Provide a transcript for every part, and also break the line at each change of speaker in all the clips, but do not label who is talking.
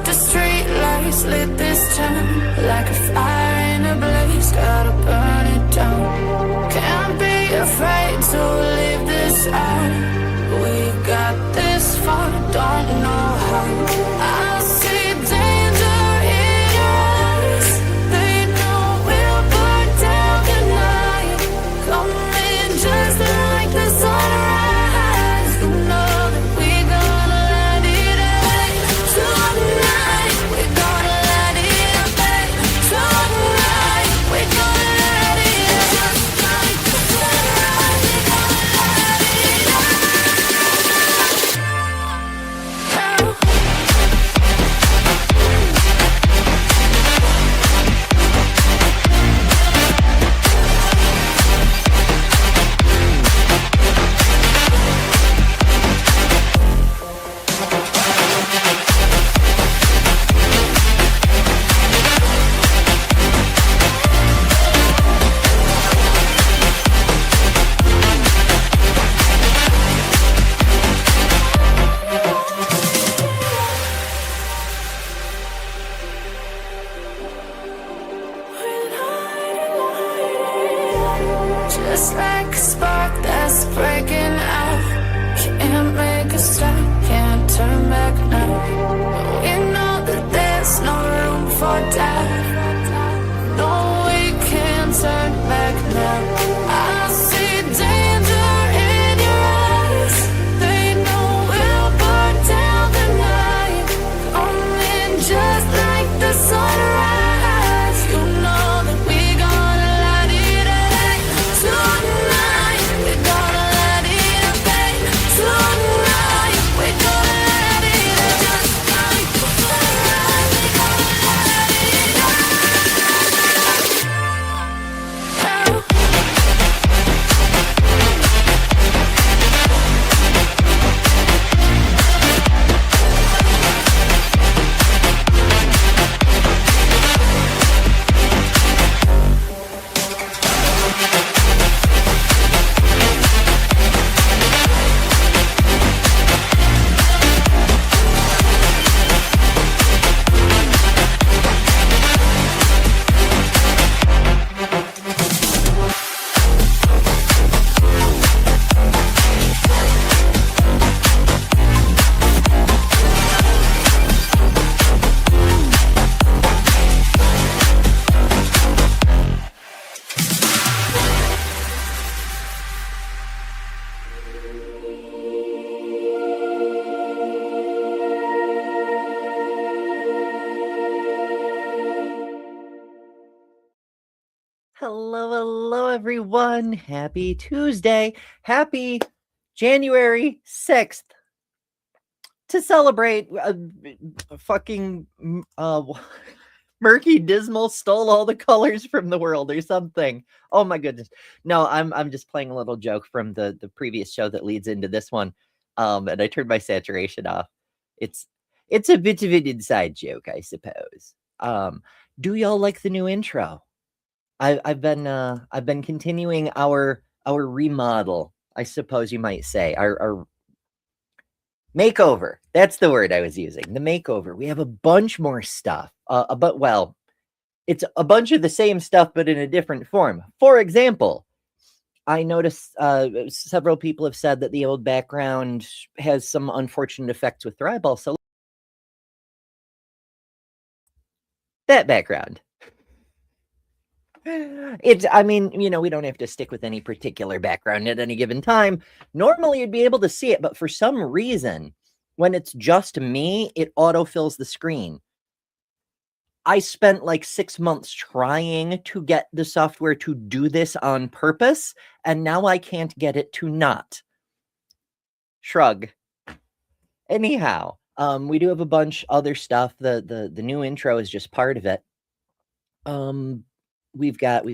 the street lights lit this town like a fire in a blaze, gotta burn it down. Can't be afraid to leave this out. We got this far, don't know how. I see danger in your eyes. They know we'll burn down the night. Coming just like the sunrise. You know that we gonna let it out. Tonight, we gonna let it out. Tonight, we gonna let it out. Just like the sunrise, we gonna let it out. Just like a spark that's breaking out. Can't make a stop, can't turn back now. We know that there's no room for doubt. No, we can't turn back now. I see danger in your eyes. They know we'll burn down the night. Coming just like the sunrise. You know that we gonna let it out. Tonight, we gonna let it out. Tonight, we gonna let it out. Just like the sunrise, we gonna let it out.
Hello, everyone. Happy Tuesday. Happy January 6th. To celebrate, fucking Murky Dismal stole all the colors from the world or something. Oh my goodness. No, I'm just playing a little joke from the previous show that leads into this one. And I turned my saturation off. It's a bit of an inside joke, I suppose. Do y'all like the new intro? I've been continuing our remodel, I suppose you might say, our makeover. That's the word I was using. The makeover. We have a bunch more stuff. Well, it's a bunch of the same stuff, but in a different form. For example, I noticed several people have said that the old background has some unfortunate effects with their eyeballs. So that background. I mean, we don't have to stick with any particular background at any given time. Normally, you'd be able to see it, but for some reason, when it's just me, it autofills the screen. I spent like 6 months trying to get the software to do this on purpose, and now I can't get it to not. Shrug. Anyhow, we do have a bunch other stuff. The new intro is just part of it. We've got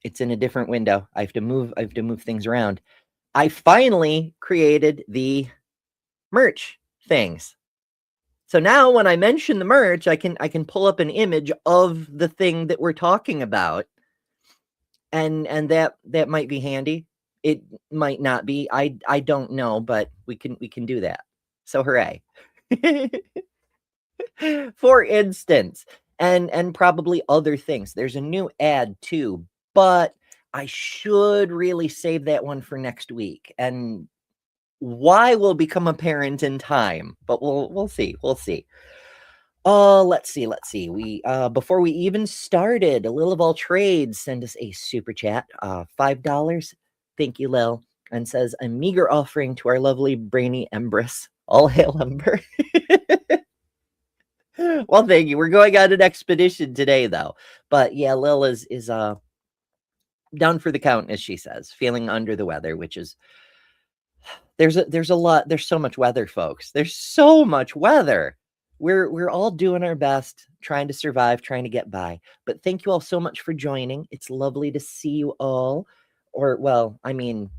it's in a different window. I have to move things around. I finally created the merch things. So now when I mention the merch, I can pull up an image of the thing that we're talking about. And that might be handy. It might not be. I don't know, but we can do that. So hooray. For instance, and probably other things. There's a new ad too, but I should really save that one for next week. And why will become apparent in time, but we'll see. We'll see. Let's see. We before we even started, a Lil of all trades send us a super chat, $5. Thank you, Lil, and says a meager offering to our lovely brainy Empress. All hail Ember. Well, thank you. We're going on an expedition today, though. But yeah, Lil is down for the count, as she says, feeling under the weather, which is there's a lot. There's so much weather, folks. There's so much weather. We're all doing our best, trying to survive, trying to get by. But thank you all so much for joining. It's lovely to see you all, or well, I mean,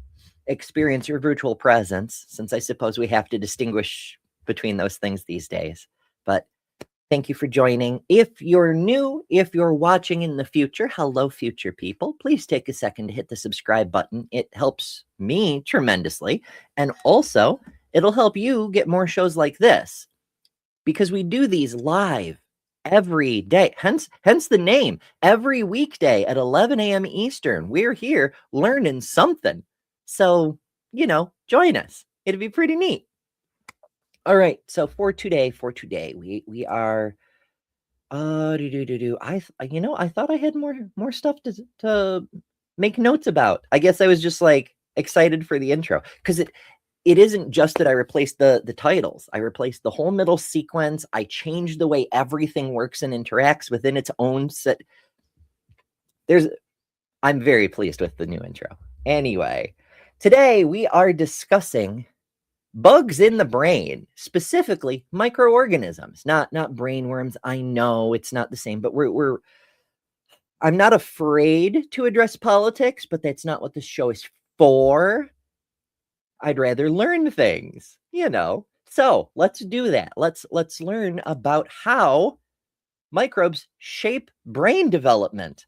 experience your virtual presence, since I suppose we have to distinguish between those things these days. But thank you for joining. If you're new, if you're watching in the future, hello, future people. Please take a second to hit the subscribe button. It helps me tremendously. And also, it'll help you get more shows like this, because we do these live every day. Hence the name. Every weekday at 11 a.m. Eastern, we're here learning something. So, join us. It'd be pretty neat. All right. So for today, we are I thought I had more stuff to make notes about. I guess I was just like excited for the intro, because it isn't just that I replaced the titles. I replaced the whole middle sequence. I changed the way everything works and interacts within its own set. I'm very pleased with the new intro. Anyway, today we are discussing bugs in the brain, specifically microorganisms, not brainworms. I know it's not the same, but I'm not afraid to address politics, but that's not what this show is for. I'd rather learn things, So let's do that. Let's learn about how microbes shape brain development.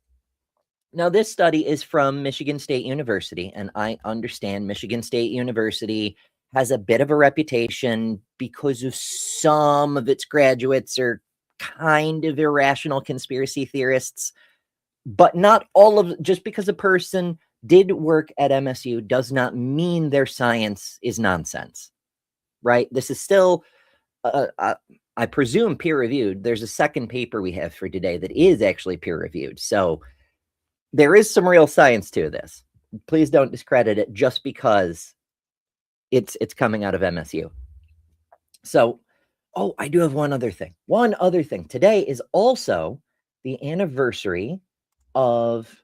Now, this study is from Michigan State University, and I understand Michigan State University has a bit of a reputation because of some of its graduates are kind of irrational conspiracy theorists, but not all of. Just because a person did work at MSU does not mean their science is nonsense, right? This is still, I presume, peer-reviewed. There's a second paper we have for today that is actually peer-reviewed. So there is some real science to this. Please don't discredit it just because it's coming out of MSU. So, I do have one other thing. Today is also the anniversary of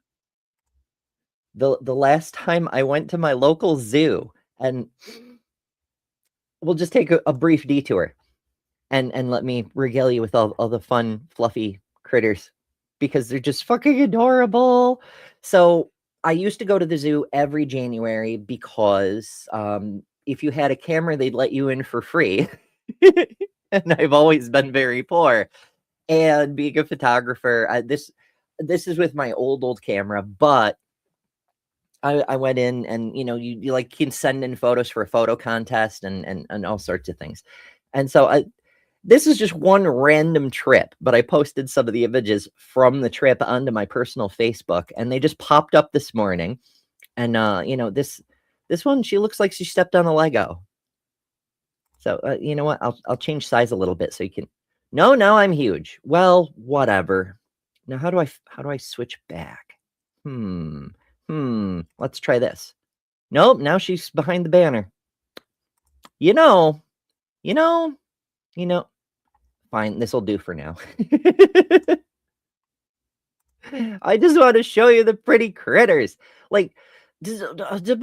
the last time I went to my local zoo, and we'll just take a brief detour and let me regale you with all the fun, fluffy critters, because they're just fucking adorable. So I used to go to the zoo every January because if you had a camera, they'd let you in for free. And I've always been very poor. And being a photographer, this is with my old camera, but I went in, and you like can send in photos for a photo contest and all sorts of things. And so this is just one random trip, but I posted some of the images from the trip onto my personal Facebook, and they just popped up this morning. And this one, she looks like she stepped on a Lego. So you know what? I'll change size a little bit so you can. No, now I'm huge. Well, whatever. Now how do I switch back? Let's try this. Nope, now she's behind the banner. Fine, this will do for now. I just want to show you the pretty critters. Like the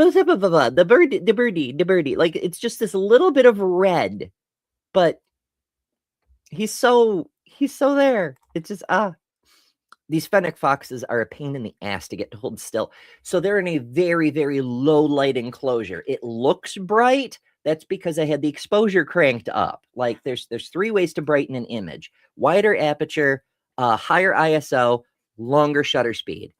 birdie. Like, it's just this little bit of red, but he's so there. It's just these fennec foxes are a pain in the ass to get to hold still. So they're in a very, very low light enclosure. It looks bright. That's because I had the exposure cranked up. Like, there's 3 ways to brighten an image: wider aperture, higher ISO, longer shutter speed.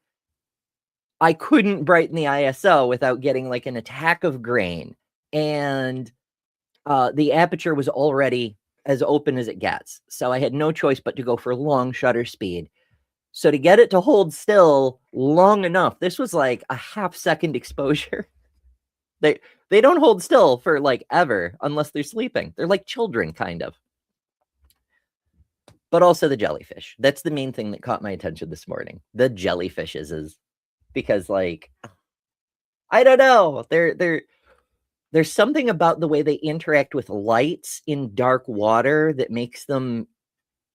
I couldn't brighten the ISO without getting like an attack of grain. And the aperture was already as open as it gets. So I had no choice but to go for long shutter speed. So to get it to hold still long enough, this was like a half-second exposure. They don't hold still for like ever unless they're sleeping. They're like children, kind of. But also the jellyfish. That's the main thing that caught my attention this morning. The jellyfishes is because, like, I don't know. There's something about the way they interact with lights in dark water that makes them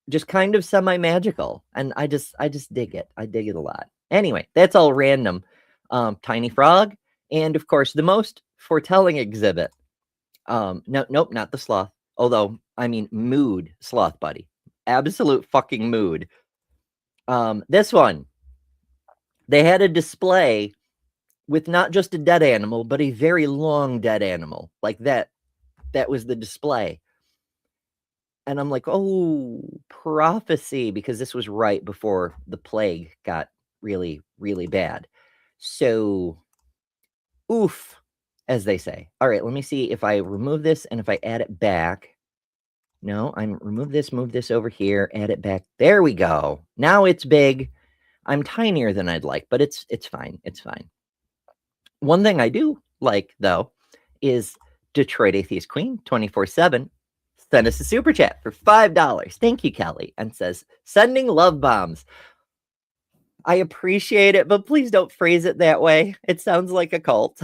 just kind of semi-magical. And I just dig it. I dig it a lot. Anyway, that's all random. Tiny frog. And of course, the most foretelling exhibit. Nope, not the sloth. Although, I mean, mood sloth buddy. Absolute fucking mood. This one. They had a display with not just a dead animal, but a very long dead animal. Like that was the display. And I'm like, oh, prophecy, because this was right before the plague got really, really bad. So, oof, as they say. All right, let me see if I remove this and if I add it back. No, I'm remove this, move this over here, add it back. There we go. Now it's big. I'm tinier than I'd like, but it's fine. It's fine. One thing I do like, though, is Detroit Atheist Queen 24/7 sent us a super chat for $5. Thank you, Kelly, and says, sending love bombs. I appreciate it, but please don't phrase it that way. It sounds like a cult.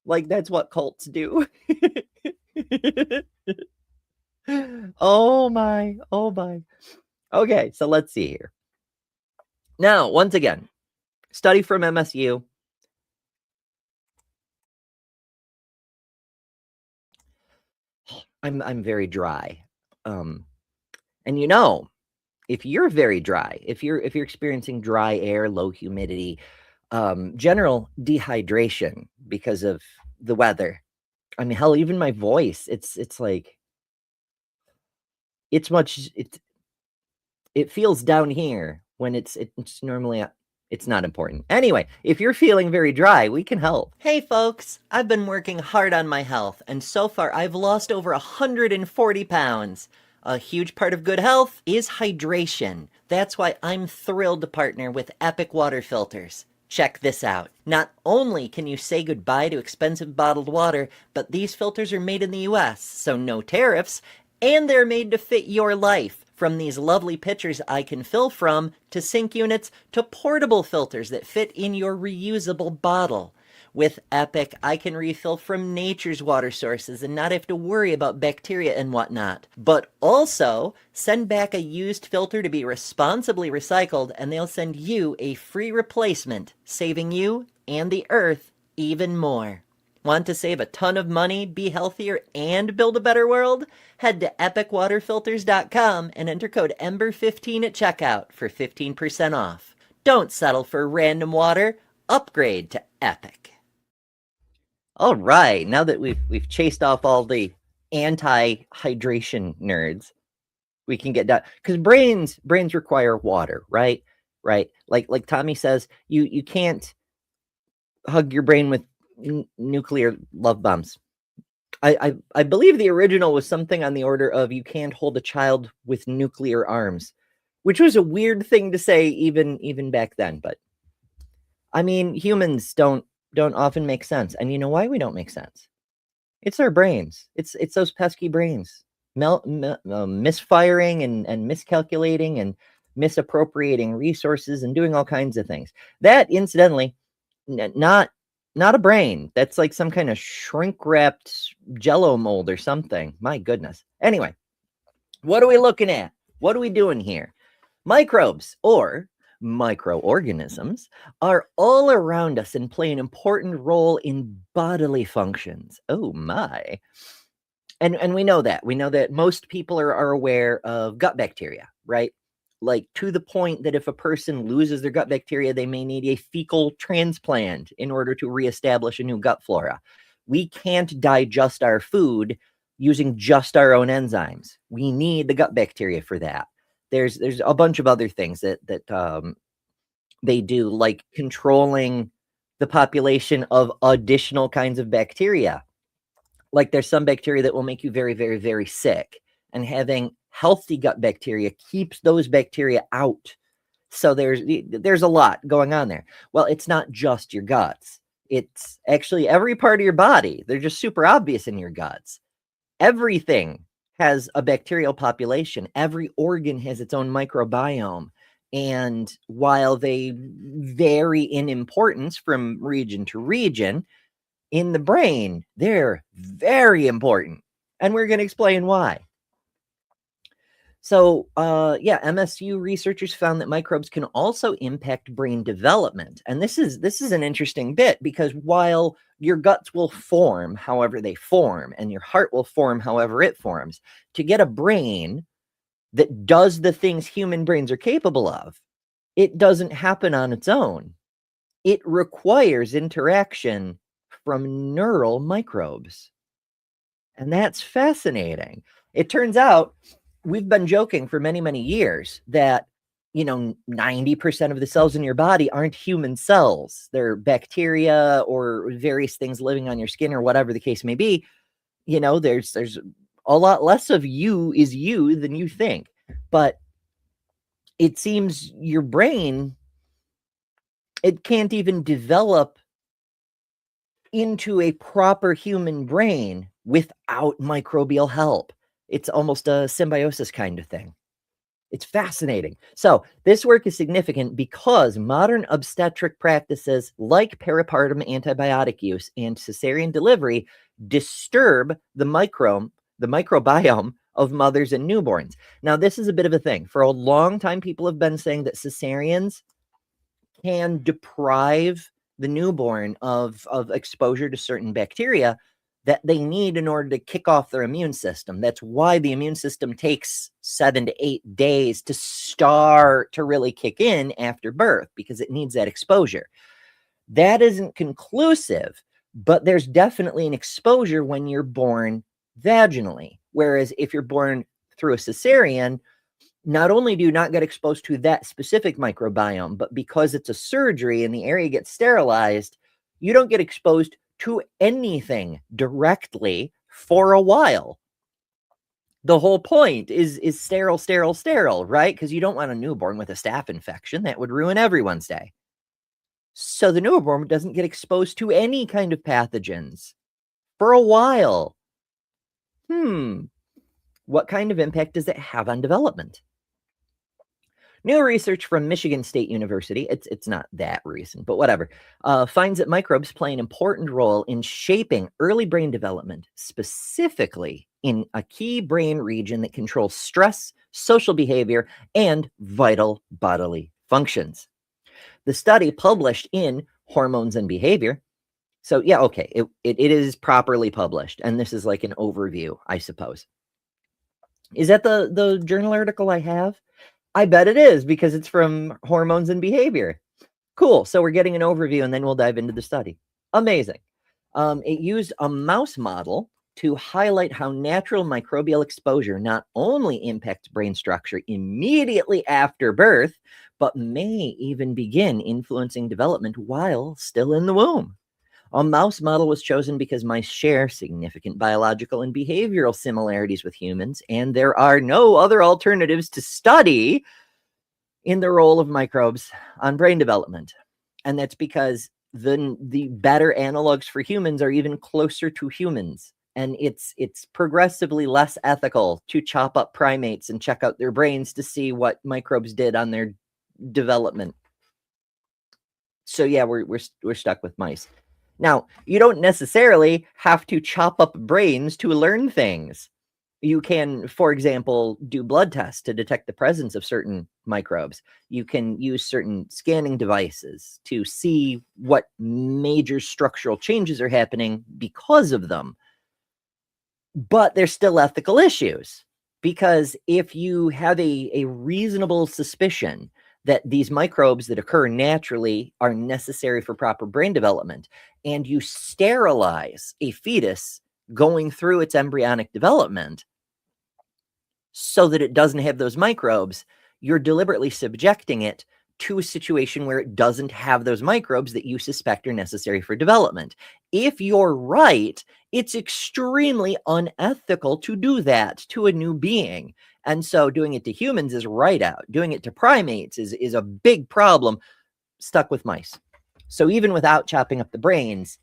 Like that's what cults do. Oh my. Okay, so let's see here. Now, once again, study from MSU. I'm very dry. And you know, if you're very dry, if you're experiencing dry air, low humidity, general dehydration because of the weather. I mean, hell, even my voice, it's like it feels down here when it's normally it's not important. Anyway, if you're feeling very dry, we can help. Hey folks, I've been working hard on my health, and so far I've lost over 140 pounds. A huge part of good health is hydration. That's why I'm thrilled to partner with Epic Water Filters. Check this out. Not only can you say goodbye to expensive bottled water, but these filters are made in the US, so no tariffs, and they're made to fit your life. From these lovely pitchers I can fill from, to sink units, to portable filters that fit in your reusable bottle. With Epic, I can refill from nature's water sources and not have to worry about bacteria and whatnot. But also, send back a used filter to be responsibly recycled, and they'll send you a free replacement, saving you and the earth even more. Want to save a ton of money, be healthier, and build a better world? Head to epicwaterfilters.com and enter code EMBER15 at checkout for 15% off. Don't settle for random water. Upgrade to Epic. All right, now that we've chased off all the anti-hydration nerds, we can get done. Because brains require water, right? Right. Like Tommy says, you can't hug your brain with nuclear love bombs. I believe the original was something on the order of you can't hold a child with nuclear arms, which was a weird thing to say even back then. But I mean, humans don't often make sense, and you know why we don't make sense? It's our brains. It's those pesky brains misfiring and miscalculating and misappropriating resources and doing all kinds of things. That, incidentally, not a brain. That's like some kind of shrink-wrapped Jello mold or something. My goodness. Anyway, what are we looking at? What are we doing here? Microbes, or microorganisms, are all around us and play an important role in bodily functions. Oh my. And we know that. We know that most people are aware of gut bacteria, right? Like to the point that if a person loses their gut bacteria, they may need a fecal transplant in order to reestablish a new gut flora. We can't digest our food using just our own enzymes. We need the gut bacteria for that. There's a bunch of other things that they do, like controlling the population of additional kinds of bacteria. Like there's some bacteria that will make you very, very, very sick, and having healthy gut bacteria keeps those bacteria out. So there's a lot going on there. Well, it's not just your guts. It's actually every part of your body. They're just super obvious in your guts. Everything has a bacterial population. Every organ has its own microbiome. And while they vary in importance from region to region, in the brain, they're very important. And we're going to explain why. So, MSU researchers found that microbes can also impact brain development. And this is an interesting bit, because while your guts will form however they form, and your heart will form however it forms, to get a brain that does the things human brains are capable of, it doesn't happen on its own. It requires interaction from neural microbes. And that's fascinating. It turns out we've been joking for many, many years that, 90% of the cells in your body aren't human cells. They're bacteria or various things living on your skin or whatever the case may be. There's a lot less of you is you than you think. But it seems your brain, it can't even develop into a proper human brain without microbial help. It's almost a symbiosis kind of thing. It's fascinating. So this work is significant because modern obstetric practices like peripartum antibiotic use and cesarean delivery disturb the microbiome of mothers and newborns. Now, this is a bit of a thing. For a long time, people have been saying that cesareans can deprive the newborn of exposure to certain bacteria that they need in order to kick off their immune system. That's why the immune system takes 7 to 8 days to start to really kick in after birth, because it needs that exposure. That isn't conclusive, but there's definitely an exposure when you're born vaginally. Whereas if you're born through a cesarean, not only do you not get exposed to that specific microbiome, but because it's a surgery and the area gets sterilized, you don't get exposed to anything directly for a while. The whole point is sterile, right? Because you don't want a newborn with a staph infection. That would ruin everyone's day. So the newborn doesn't get exposed to any kind of pathogens for a while. What kind of impact does it have on development? New research from Michigan State University, it's not that recent, but whatever, finds that microbes play an important role in shaping early brain development, specifically in a key brain region that controls stress, social behavior, and vital bodily functions. The study, published in Hormones and Behavior, so yeah, okay, it is properly published, and this is like an overview, I suppose. Is that the journal article I have? I bet it is, because it's from Hormones and Behavior. Cool. So we're getting an overview, and then we'll dive into the study. Amazing. It used a mouse model to highlight how natural microbial exposure not only impacts brain structure immediately after birth, but may even begin influencing development while still in the womb. A mouse model was chosen because mice share significant biological and behavioral similarities with humans, and there are no other alternatives to study in the role of microbes on brain development. And that's because the better analogs for humans are even closer to humans. And it's progressively less ethical to chop up primates and check out their brains to see what microbes did on their development. So yeah, we're stuck with mice. Now, you don't necessarily have to chop up brains to learn things. You can, for example, do blood tests to detect the presence of certain microbes. You can use certain scanning devices to see what major structural changes are happening because of them. But there's still ethical issues, because if you have a reasonable suspicion that these microbes that occur naturally are necessary for proper brain development, and you sterilize a fetus going through its embryonic development so that it doesn't have those microbes, you're deliberately subjecting it to a situation where it doesn't have those microbes that you suspect are necessary for development. If you're right, it's extremely unethical to do that to a new being. And so doing it to humans is right out. Doing it to primates is a big problem. Stuck with mice. So even without chopping up the brains,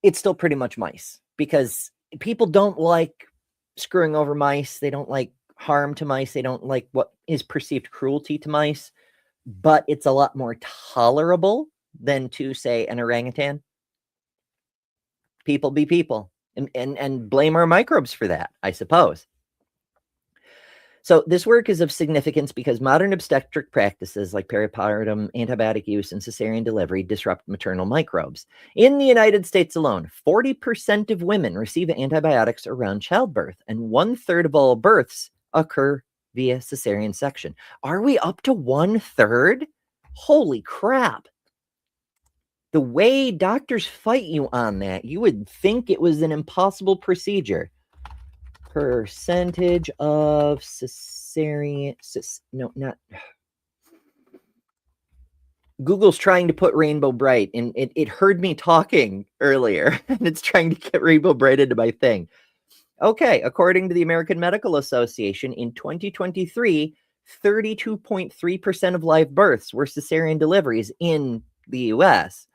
it's still pretty much mice, because people don't like screwing over mice. They don't like harm to mice. They don't like what is perceived cruelty to mice, but it's a lot more tolerable than to, say, an orangutan. People be people, and blame our microbes for that, I suppose. So this work is of significance because modern obstetric practices like peripartum, antibiotic use, and cesarean delivery disrupt maternal microbes. In the United States alone, 40% of women receive antibiotics around childbirth, and 1/3 of all births occur via cesarean section. Are we up to 1/3? Holy crap. The way doctors fight you on that, you would think it was an impossible procedure. Percentage of cesarean, no, not. Google's trying to put Rainbow Bright, and it heard me talking earlier, and it's trying to get Rainbow Bright into my thing. Okay, according to the American Medical Association, in 2023, 32.3% of live births were cesarean deliveries in the US,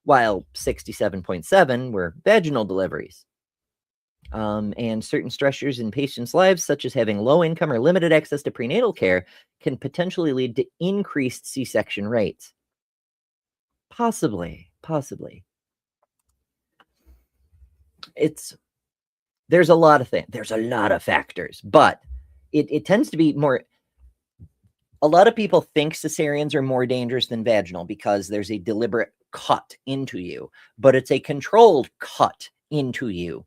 while 67.7% were vaginal deliveries. And certain stressors in patients' lives, such as having low income or limited access to prenatal care, can potentially lead to increased C-section rates. Possibly. There's a lot of things. There's a lot of factors, but it tends to be more. A lot of people think cesareans are more dangerous than vaginal because there's a deliberate cut into you, but it's a controlled cut into you.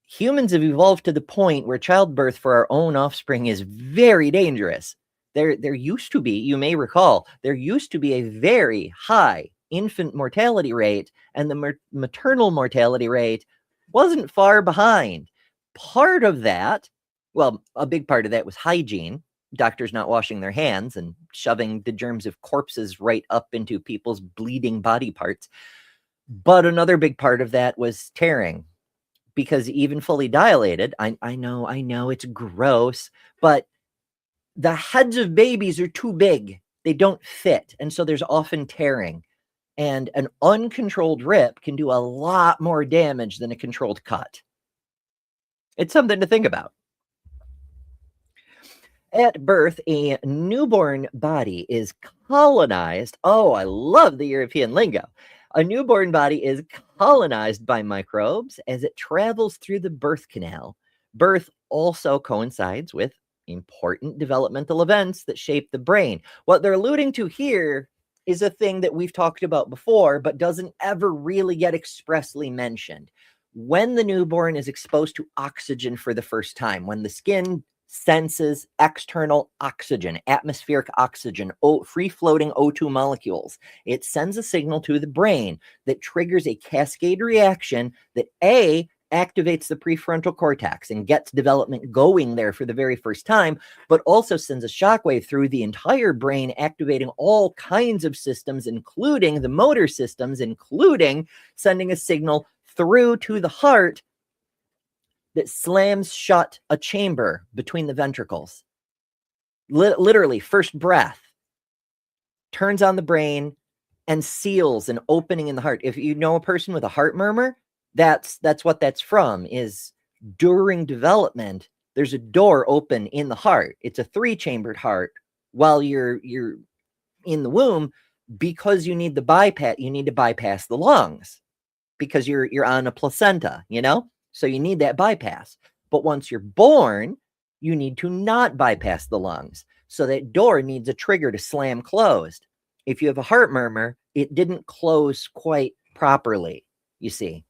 Humans have evolved to the point where childbirth for our own offspring is very dangerous. There used to be, you may recall, there used to be a very high infant mortality rate, and the maternal mortality rate wasn't far behind. Part of that, well, a big part of that was hygiene. Doctors not washing their hands and shoving the germs of corpses right up into people's bleeding body parts. But another big part of that was tearing. Because even fully dilated, I know it's gross, but the heads of babies are too big. They don't fit. And so there's often tearing. And an uncontrolled rip can do a lot more damage than a controlled cut. It's something to think about. At birth, a newborn body is colonized. Oh, I love the European lingo. A newborn body is colonized by microbes as it travels through the birth canal. Birth also coincides with important developmental events that shape the brain. What they're alluding to here is a thing that we've talked about before, but doesn't ever really get expressly mentioned. When the newborn is exposed to oxygen for the first time, when the skin senses external oxygen, atmospheric oxygen, free-floating O2 molecules, it sends a signal to the brain that triggers a cascade reaction that activates the prefrontal cortex and gets development going there for the very first time, but also sends a shockwave through the entire brain, activating all kinds of systems, including the motor systems, including sending a signal through to the heart that slams shut a chamber between the ventricles. Literally, first breath turns on the brain and seals an opening in the heart. If you know a person with a heart murmur, that's what that's from, is during development, there's a door open in the heart. It's a 3-chambered heart while you're in the womb, because you need to bypass the lungs because you're on a placenta, So you need that bypass. But once you're born, you need to not bypass the lungs. So that door needs a trigger to slam closed. If you have a heart murmur, it didn't close quite properly, you see.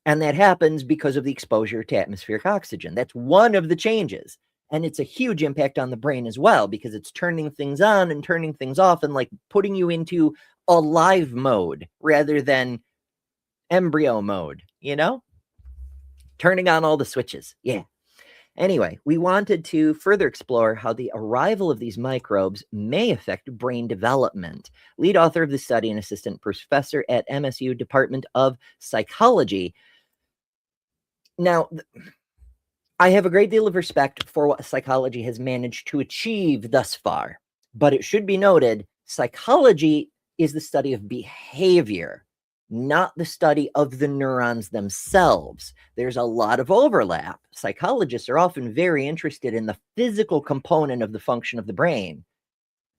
And that happens because of the exposure to atmospheric oxygen. That's one of the changes. And it's a huge impact on the brain as well, because it's turning things on and turning things off and like putting you into alive mode rather than embryo mode, turning on all the switches. Yeah. Anyway, we wanted to further explore how the arrival of these microbes may affect brain development. Lead author of the study and assistant professor at MSU Department of Psychology. Now, I have a great deal of respect for what psychology has managed to achieve thus far, but it should be noted, psychology is the study of behavior, not the study of the neurons themselves. There's a lot of overlap. Psychologists are often very interested in the physical component of the function of the brain,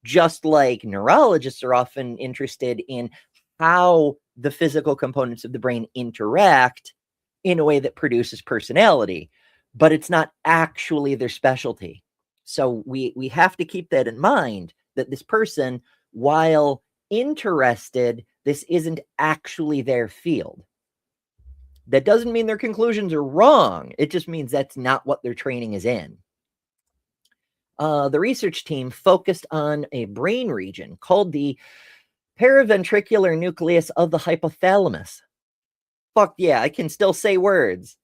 just like neurologists are often interested in how the physical components of the brain interact in a way that produces personality, but it's not actually their specialty. So we have to keep that in mind, that this person, while interested, this isn't actually their field. That doesn't mean their conclusions are wrong. It just means that's not what their training is in. The research team focused on a brain region called the paraventricular nucleus of the hypothalamus. Fuck yeah, I can still say words.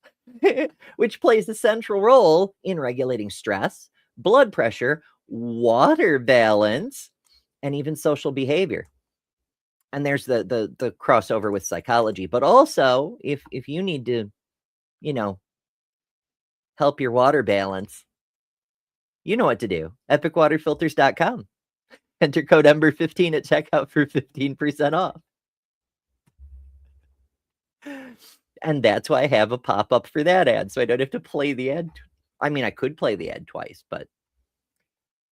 Which plays a central role in regulating stress, blood pressure, water balance, and even social behavior. And there's the crossover with psychology. But also, if you need to, help your water balance, you know what to do. epicwaterfilters.com. Enter code EMBER15 at checkout for 15% off. And that's why I have a pop-up for that ad, so I don't have to play the ad. I mean, I could play the ad twice, but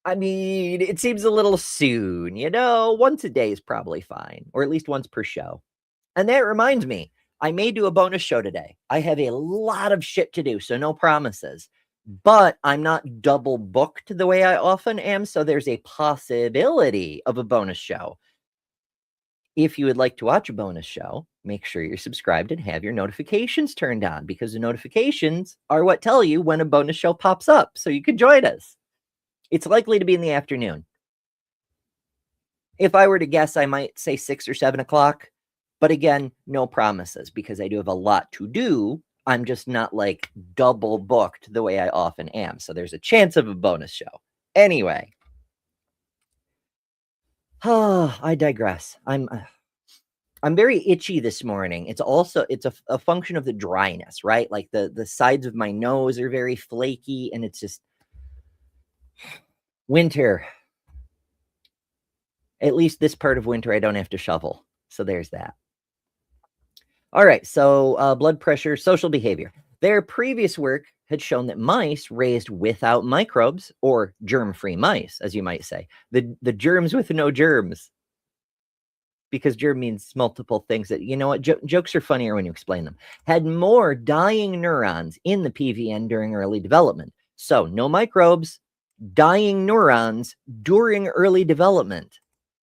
I mean, it seems a little soon, once a day is probably fine, or at least once per show. And that reminds me, I may do a bonus show today. I have a lot of shit to do, so no promises, but I'm not double booked the way I often am, so there's a possibility of a bonus show. If you would like to watch a bonus show, make sure you're subscribed and have your notifications turned on, because the notifications are what tell you when a bonus show pops up, so you can join us. It's likely to be in the afternoon. If I were to guess, I might say 6 or 7 o'clock, but again, no promises, because I do have a lot to do. I'm just not like double booked the way I often am, so there's a chance of a bonus show. Anyway. I digress. I'm very itchy this morning. It's a function of the dryness, right? Like the sides of my nose are very flaky, and it's just winter. At least this part of winter, I don't have to shovel. So there's that. All right. So blood pressure, social behavior. Their previous work had shown that mice raised without microbes, or germ-free mice, as you might say, the germs with no germs, because germ means multiple things that, jokes are funnier when you explain them, had more dying neurons in the PVN during early development. So no microbes, dying neurons during early development.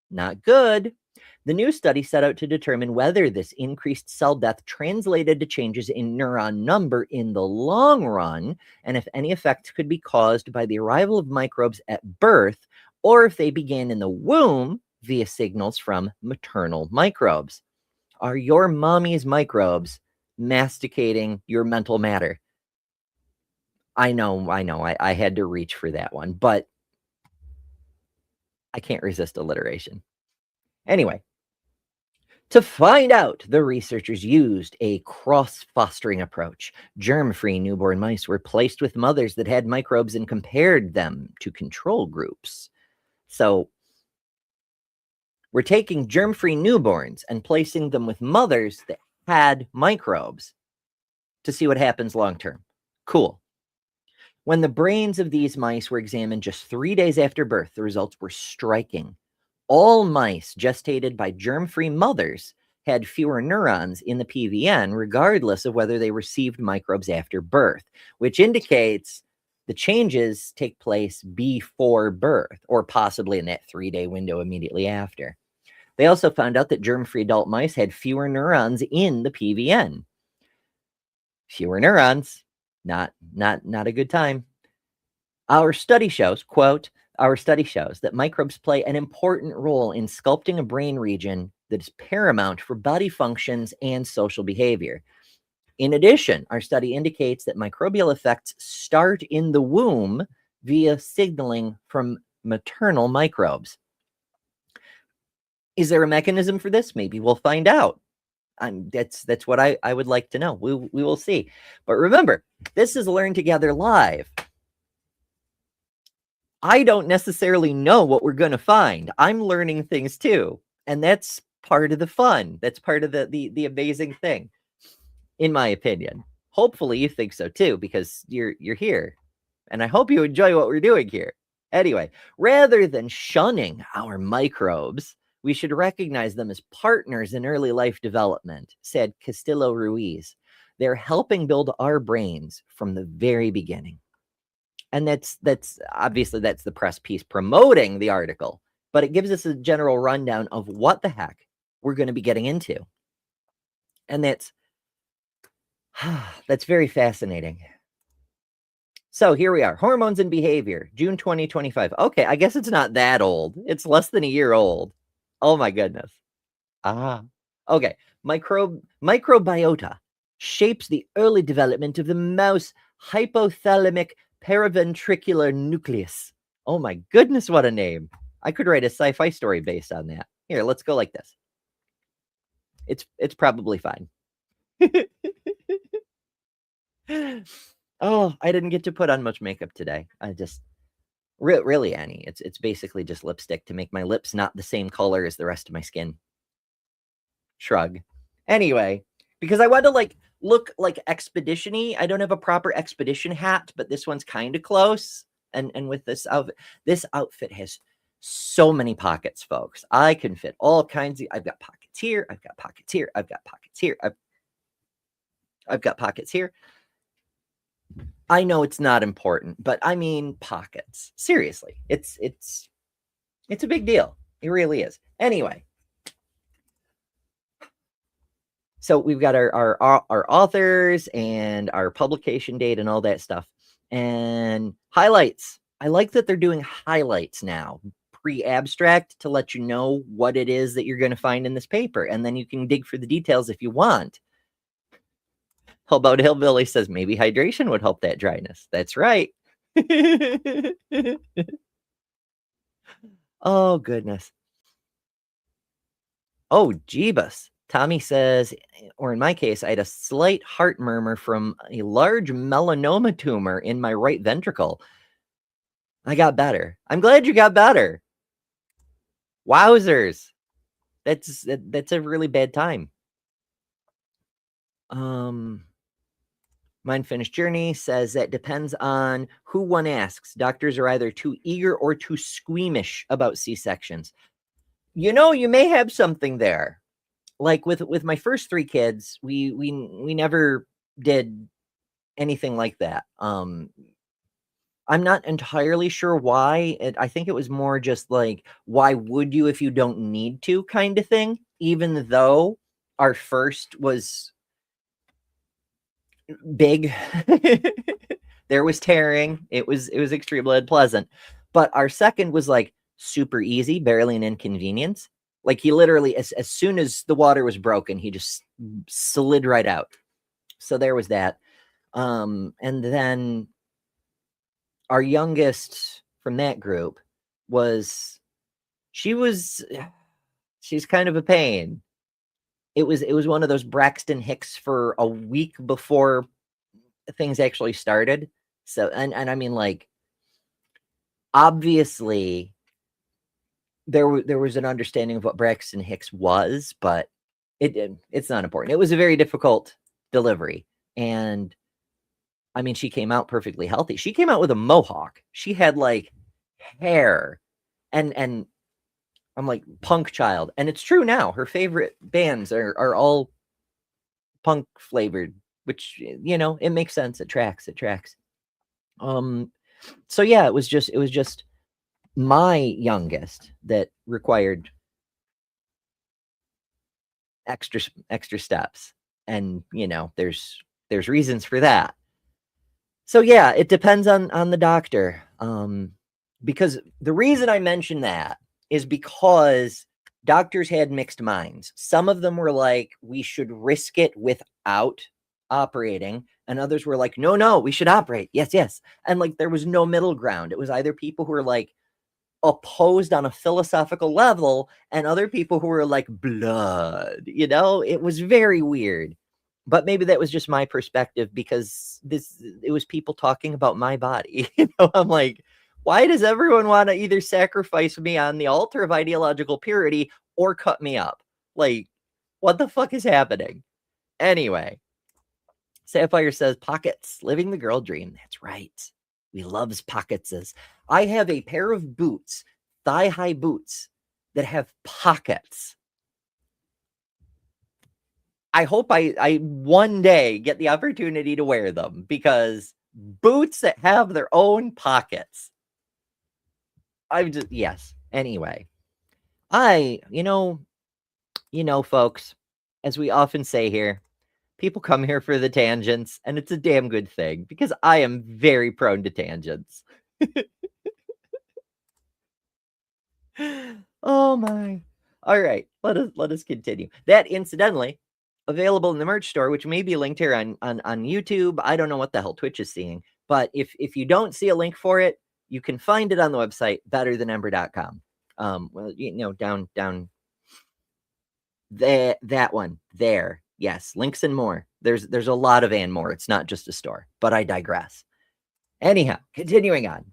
Not good. The new study set out to determine whether this increased cell death translated to changes in neuron number in the long run, and if any effects could be caused by the arrival of microbes at birth, or if they began in the womb via signals from maternal microbes. Are your mommy's microbes masticating your mental matter? I know, I had to reach for that one, but I can't resist alliteration. Anyway, to find out, the researchers used a cross-fostering approach. Germ-free newborn mice were placed with mothers that had microbes and compared them to control groups. So we're taking germ-free newborns and placing them with mothers that had microbes to see what happens long-term. Cool. When the brains of these mice were examined just 3 days after birth, the results were striking. All mice gestated by germ-free mothers had fewer neurons in the PVN, regardless of whether they received microbes after birth, which indicates the changes take place before birth, or possibly in that 3-day window immediately after. They also found out that germ-free adult mice had fewer neurons in the PVN. Fewer neurons, not a good time. Our study shows, quote, our study shows that microbes play an important role in sculpting a brain region that is paramount for body functions and social behavior. In addition, our study indicates that microbial effects start in the womb via signaling from maternal microbes. Is there a mechanism for this? Maybe we'll find out. That's what I would like to know. We will see. But remember, this is Learn Together Live. I don't necessarily know what we're going to find. I'm learning things too. And that's part of the fun. That's part of the amazing thing, in my opinion. Hopefully you think so too, because you're here. And I hope you enjoy what we're doing here. Anyway, rather than shunning our microbes, we should recognize them as partners in early life development, said Castillo Ruiz. They're helping build our brains from the very beginning. And that's obviously that's the press piece promoting the article, but it gives us a general rundown of what the heck we're going to be getting into. And that's very fascinating. So here we are, hormones and behavior, June 2025. Okay, I guess it's not that old. It's less than a year old. Oh my goodness. Okay, microbiota shapes the early development of the mouse hypothalamic paraventricular nucleus. Oh my goodness, what a name. I could write a sci-fi story based on that. Here, let's go like this. It's probably fine. Oh, I didn't get to put on much makeup today. I just really, Annie, it's basically just lipstick to make my lips not the same color as the rest of my skin. Shrug. Anyway, because I want to look like expedition-y. I don't have a proper expedition hat, but this one's kind of close. And with this outfit has so many pockets, folks. I can fit all kinds of. I've got pockets here. I've got pockets here. I've got pockets here. I've got pockets here. I know it's not important, but I mean pockets. Seriously, it's a big deal. It really is. Anyway. So we've got our authors and our publication date and all that stuff. And highlights. I like that they're doing highlights now, pre-abstract, to let you know what it is that you're going to find in this paper. And then you can dig for the details if you want. How about Hillbilly says maybe hydration would help that dryness. That's right. Oh, goodness. Oh, Jeebus. Tommy says, or in my case, I had a slight heart murmur from a large melanoma tumor in my right ventricle. I got better. I'm glad you got better. Wowzers. That's a really bad time. Mind Finished Journey says that depends on who one asks. Doctors are either too eager or too squeamish about C-sections. You know, you may have something there. Like with my first 3 kids, we never did anything like that. I'm not entirely sure why. I think it was more just like, why would you if you don't need to kind of thing, even though our first was big. There was tearing. It was extremely unpleasant. But our second was like super easy, barely an inconvenience. Like he literally, as soon as the water was broken, he just slid right out. So there was that. And then our youngest from that group she's kind of a pain. It was one of those Braxton Hicks for a week before things actually started. So, and I mean, like, obviously there was an understanding of what Braxton Hicks was, but it's not important. It was a very difficult delivery. And I mean, she came out perfectly healthy. She came out with a mohawk. She had like hair and I'm like, punk child. And it's true now. Her favorite bands are all punk flavored, which, you know, it makes sense. It tracks. So yeah, it was just my youngest that required extra steps. And, you know, there's reasons for that. So yeah, it depends on the doctor. Because the reason I mention that is because doctors had mixed minds. Some of them were like, we should risk it without operating, and others were like, no, we should operate. Yes. And like there was no middle ground. It was either people who were like opposed on a philosophical level and other people who were like blood, it was very weird. But maybe that was just my perspective because it was people talking about my body. I'm like, why does everyone want to either sacrifice me on the altar of ideological purity or cut me up? Like, what the fuck is happening? Anyway, Sapphire says, pockets, living the girl dream. That's right. We loves pocketses. I have a pair of boots, thigh-high boots, that have pockets. I hope I one day get the opportunity to wear them, because boots that have their own pockets. Yes. Anyway, folks, as we often say here, people come here for the tangents, and it's a damn good thing because I am very prone to tangents. Oh my. All right, let us continue. That, incidentally, available in the merch store, which may be linked here on YouTube. I don't know what the hell Twitch is seeing, but if you don't see a link for it, you can find it on the website betterthanember.com. Well, down that one there. Yes, links and more. There's a lot of and more. It's not just a store, but I digress. Anyhow, continuing on.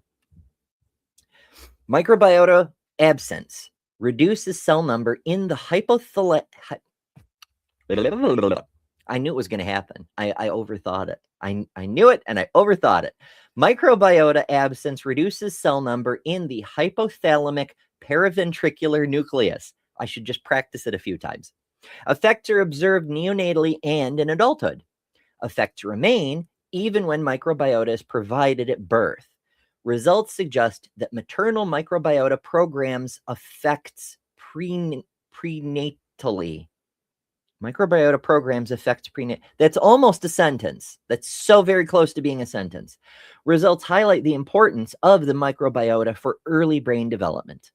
Microbiota absence reduces cell number in the hypothalamic. I knew it was going to happen. I overthought it. I knew it, and I overthought it. Microbiota absence reduces cell number in the hypothalamic paraventricular nucleus. I should just practice it a few times. Effects are observed neonatally and in adulthood. Effects remain even when microbiota is provided at birth. Results suggest that maternal microbiota programs affects prenatally. Microbiota programs affect prenatal. That's almost a sentence. That's so very close to being a sentence. Results highlight the importance of the microbiota for early brain development.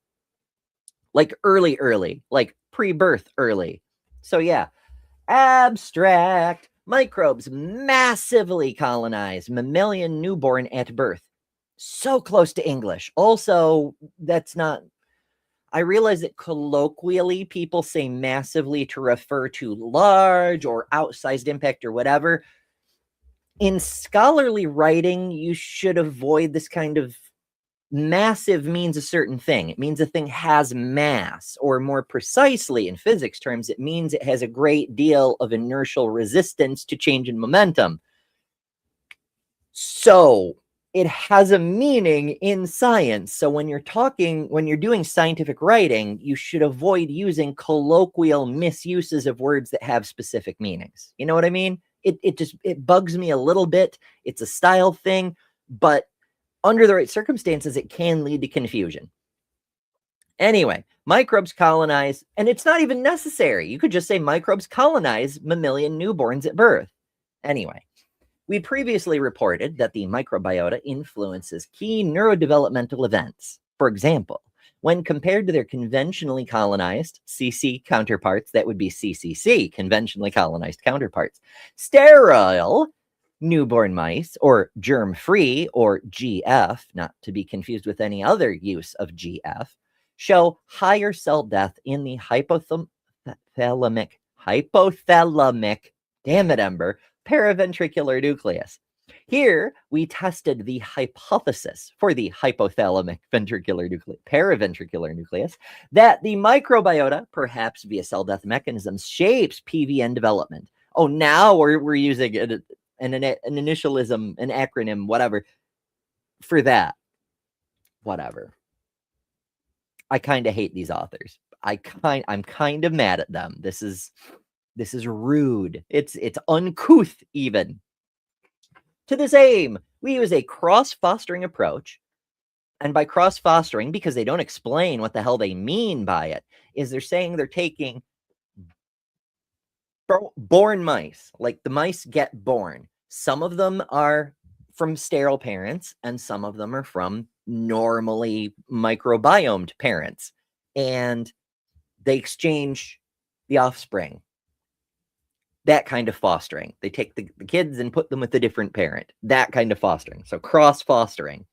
Like early, like pre-birth early. So yeah, abstract. Microbes massively colonize mammalian newborn at birth. So close to English. Also, that's not... I realize that colloquially people say massively to refer to large or outsized impact or whatever. In scholarly writing, you should avoid this kind of... Massive means a certain thing. It means a thing has mass, or more precisely in physics terms, it means it has a great deal of inertial resistance to change in momentum. So it has a meaning in science. So when you're doing scientific writing, you should avoid using colloquial misuses of words that have specific meanings. You know what I mean? It bugs me a little bit. It's a style thing, but under the right circumstances, it can lead to confusion. Anyway, microbes colonize, and it's not even necessary. You could just say microbes colonize mammalian newborns at birth. Anyway, we previously reported that the microbiota influences key neurodevelopmental events. For example, when compared to their conventionally colonized CC counterparts, that would be CCC, conventionally colonized counterparts, sterile newborn mice, or germ-free, or GF, not to be confused with any other use of GF, show higher cell death in the hypothalamic, damn it, Ember, paraventricular nucleus. Here, we tested the hypothesis for the hypothalamic paraventricular nucleus, that the microbiota, perhaps via cell death mechanisms, shapes PVN development. Oh, now we're using it. An initialism, an acronym, whatever, for that. Whatever. I kind of hate these authors. I'm kind of mad at them. This is rude. It's uncouth even. To this aim, we use a cross-fostering approach. And by cross-fostering, because they don't explain what the hell they mean by it, is they're saying they're taking born mice, like the mice get born. Some of them are from sterile parents, and some of them are from normally microbiomed parents. And they exchange the offspring. That kind of fostering. They take the kids and put them with a different parent. That kind of fostering. So cross-fostering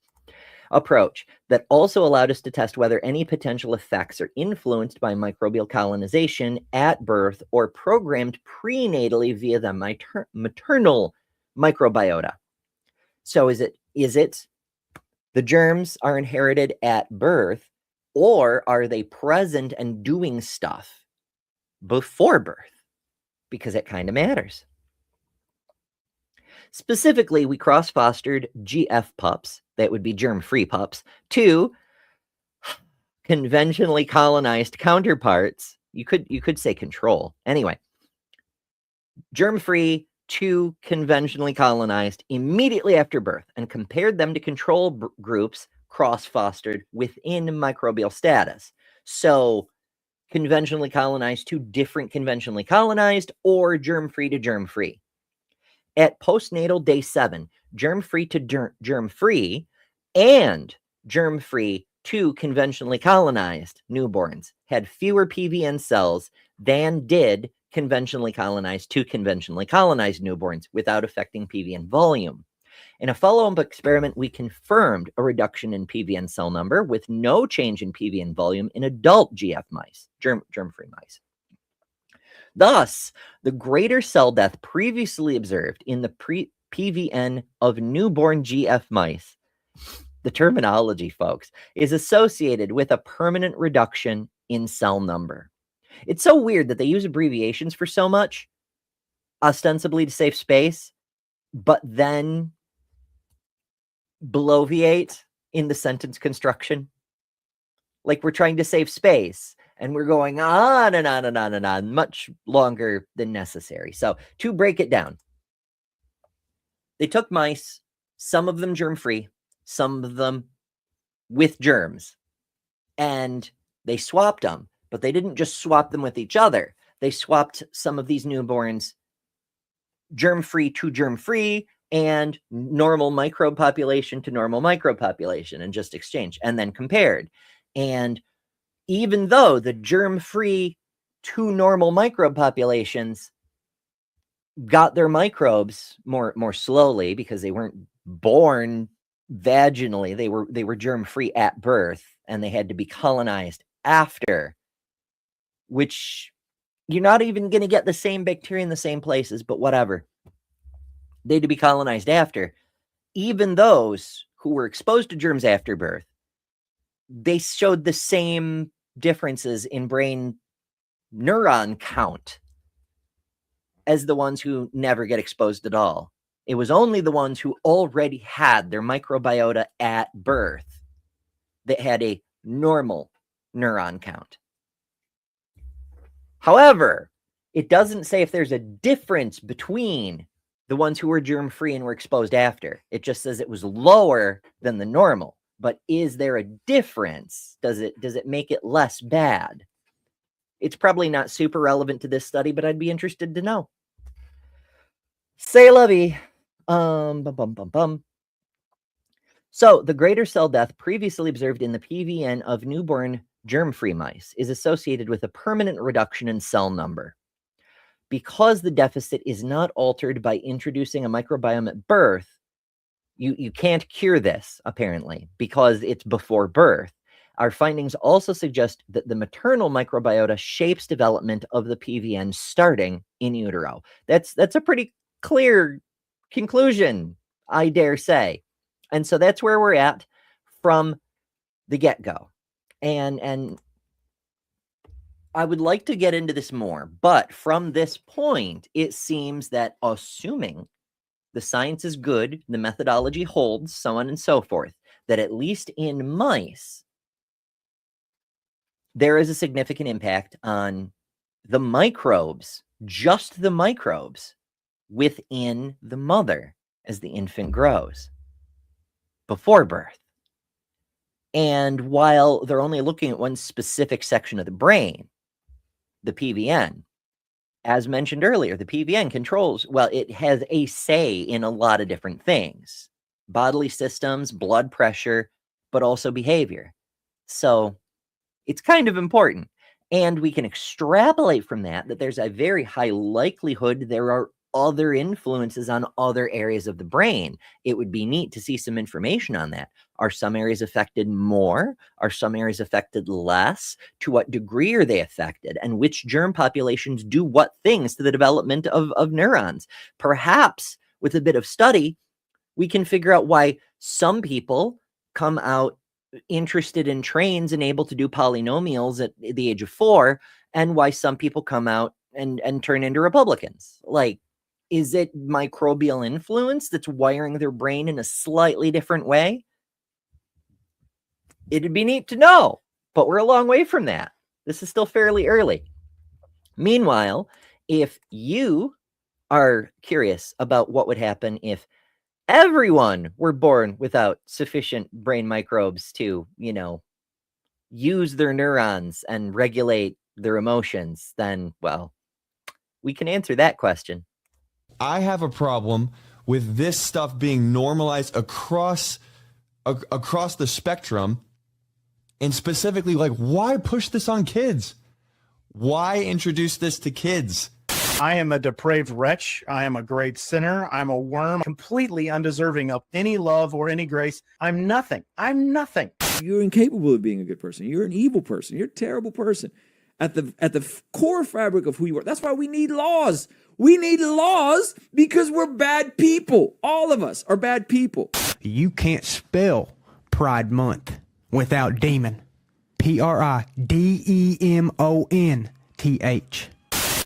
approach that also allowed us to test whether any potential effects are influenced by microbial colonization at birth or programmed prenatally via the maternal microbiota. So is it the germs are inherited at birth, or are they present and doing stuff before birth? Because it kind of matters. Specifically, we cross-fostered GF pups, that would be germ-free pups, to conventionally colonized counterparts. You could say control. Anyway, germ-free to conventionally colonized immediately after birth, and compared them to control groups cross-fostered within microbial status. So conventionally colonized to different conventionally colonized, or germ-free to germ-free. At postnatal day 7, germ-free to germ-free and germ-free to conventionally colonized newborns had fewer PVN cells than did conventionally colonized to conventionally colonized newborns without affecting PVN volume. In a follow-up experiment, we confirmed a reduction in PVN cell number with no change in PVN volume in adult GF mice, germ-free mice. Thus, the greater cell death previously observed in the PVN of newborn GF mice, the terminology, folks, is associated with a permanent reduction in cell number. It's so weird that they use abbreviations for so much, ostensibly to save space, but then bloviate in the sentence construction. Like we're trying to save space, and we're going on and on and on and on, much longer than necessary. So to break it down, they took mice, some of them germ-free, some of them with germs, and they swapped them, but they didn't just swap them with each other. They swapped some of these newborns germ-free to germ-free and normal microbe population to normal microbe population, and just exchanged and then compared. And even though the germ-free to normal microbe populations got their microbes more slowly because they weren't born vaginally, they were germ-free at birth, and they had to be colonized after, which you're not even going to get the same bacteria in the same places, but whatever. They had to be colonized after. Even those who were exposed to germs after birth, they showed the same differences in brain neuron count as the ones who never get exposed at all. It was only the ones who already had their microbiota at birth that had a normal neuron count. However, it doesn't say if there's a difference between the ones who were germ-free and were exposed after. It just says it was lower than the normal. But is there a difference? Does it make it less bad? It's probably not super relevant to this study, but I'd be interested to know. Say lovey. So the greater cell death previously observed in the PVN of newborn germ-free mice is associated with a permanent reduction in cell number. Because the deficit is not altered by introducing a microbiome at birth, you can't cure this, apparently, because it's before birth. Our findings also suggest that the maternal microbiota shapes development of the PVN starting in utero. That's a pretty clear conclusion, I dare say. And so that's where we're at from the get-go. And I would like to get into this more, but from this point, it seems that assuming the science is good, the methodology holds, so on and so forth, that at least in mice, there is a significant impact on the microbes, just the microbes, within the mother as the infant grows before birth. And while they're only looking at one specific section of the brain, the PVN, as mentioned earlier, the PVN controls, well, it has a say in a lot of different things. Bodily systems, blood pressure, but also behavior. So it's kind of important. And we can extrapolate from that there's a very high likelihood there are other influences on other areas of the brain. It would be neat to see some information on that. Are some areas affected more? Are some areas affected less? To what degree are they affected? And which germ populations do what things to the development of neurons? Perhaps with a bit of study, we can figure out why some people come out interested in trains and able to do polynomials at the age of 4, and why some people come out and turn into Republicans. Like, is it microbial influence that's wiring their brain in a slightly different way? It'd be neat to know, but we're a long way from that. This is still fairly early. Meanwhile, if you are curious about what would happen if everyone were born without sufficient brain microbes to, use their neurons and regulate their emotions, then, well, we can answer that question.
I have a problem with this stuff being normalized across the spectrum, and specifically, like, why push this on kids? Why introduce this to kids?
I am a depraved wretch. I am a great sinner. I'm a worm, completely undeserving of any love or any grace. I'm nothing. I'm nothing.
You're incapable of being a good person. You're an evil person. You're a terrible person. At the core fabric of who you are. That's why we need laws. We need laws because we're bad people. All of us are bad people.
You can't spell Pride Month without demon. PRIDEMONTH.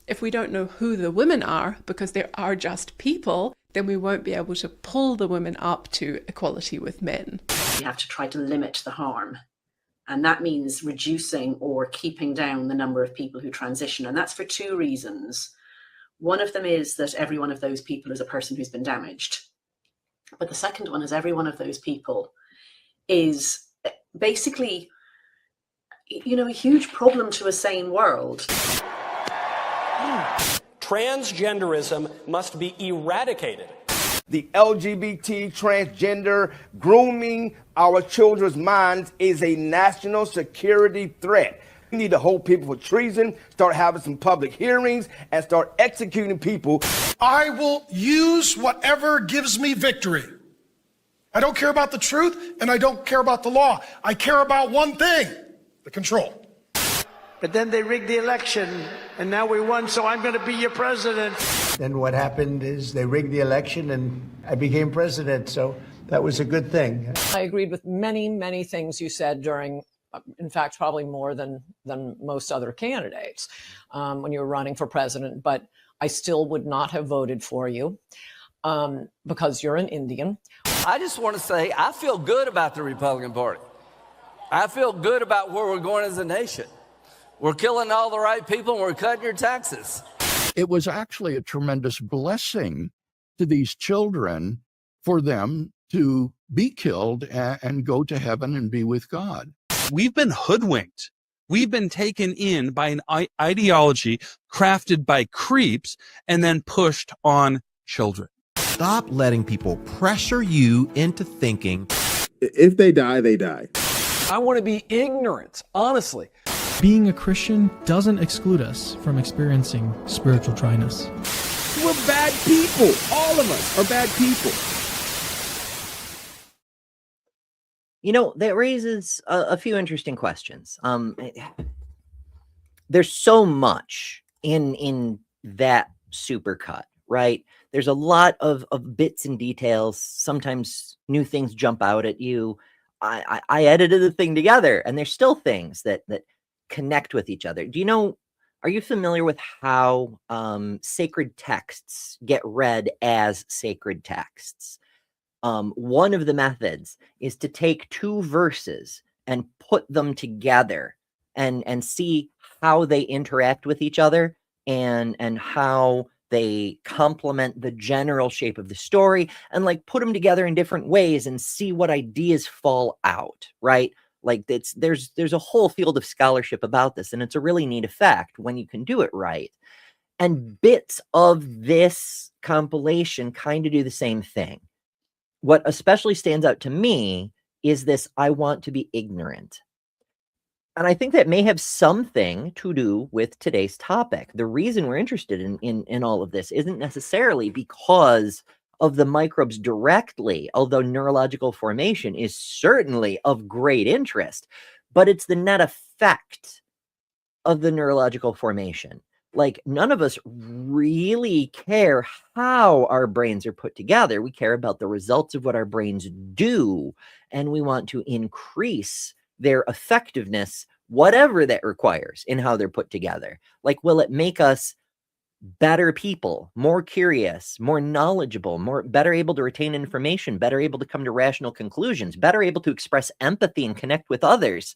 If we don't know who the women are, because they are just people, then we won't be able to pull the women up to equality with men.
We have to try to limit the harm. And that means reducing or keeping down the number of people who transition. And that's for 2 reasons. One of them is that every one of those people is a person who's been damaged. But the second one is every one of those people is basically, a huge problem to a sane world.
Transgenderism must be eradicated.
The LGBT, transgender, grooming our children's minds is a national security threat. We need to hold people for treason, start having some public hearings, and start executing people.
I will use whatever gives me victory. I don't care about the truth, and I don't care about the law. I care about one thing, the control.
But then they rigged the election, and now we won, so I'm going to be your president. Then what happened is they rigged the election, and I became president, so that was a good thing.
I agreed with many, many things you said during, in fact, probably more than most other candidates when you were running for president, but I still would not have voted for you because you're an Indian.
I just want to say I feel good about the Republican Party. I feel good about where we're going as a nation. We're killing all the right people and we're cutting your taxes.
It was actually a tremendous blessing to these children for them to be killed and go to heaven and be with God.
We've been hoodwinked. We've been taken in by an ideology crafted by creeps and then pushed on children.
Stop letting people pressure you into thinking.
If they die, they die.
I want to be ignorant, honestly.
Being a Christian doesn't exclude us from experiencing spiritual dryness.
We're bad people. All of us are bad people.
That raises a few interesting questions. There's so much in that supercut, right? There's a lot of bits and details. Sometimes new things jump out at you. I edited the thing together, and there's still things that connect with each other. Are you familiar with how sacred texts get read as sacred texts? One of the methods is to take 2 verses and put them together and see how they interact with each other and how they complement the general shape of the story, and put them together in different ways and see what ideas fall out, right? There's a whole field of scholarship about this, and it's a really neat effect when you can do it right. And bits of this compilation kind of do the same thing. What especially stands out to me is this: I want to be ignorant. And I think that may have something to do with today's topic. The reason we're interested in all of this isn't necessarily because of the microbes directly, although neurological formation is certainly of great interest, but it's the net effect of the neurological formation. Like, none of us really care how our brains are put together. We care about the results of what our brains do, and we want to increase their effectiveness, whatever that requires, in how they're put together. Like, will it make us better people, more curious, more knowledgeable, better able to retain information, better able to come to rational conclusions, better able to express empathy and connect with others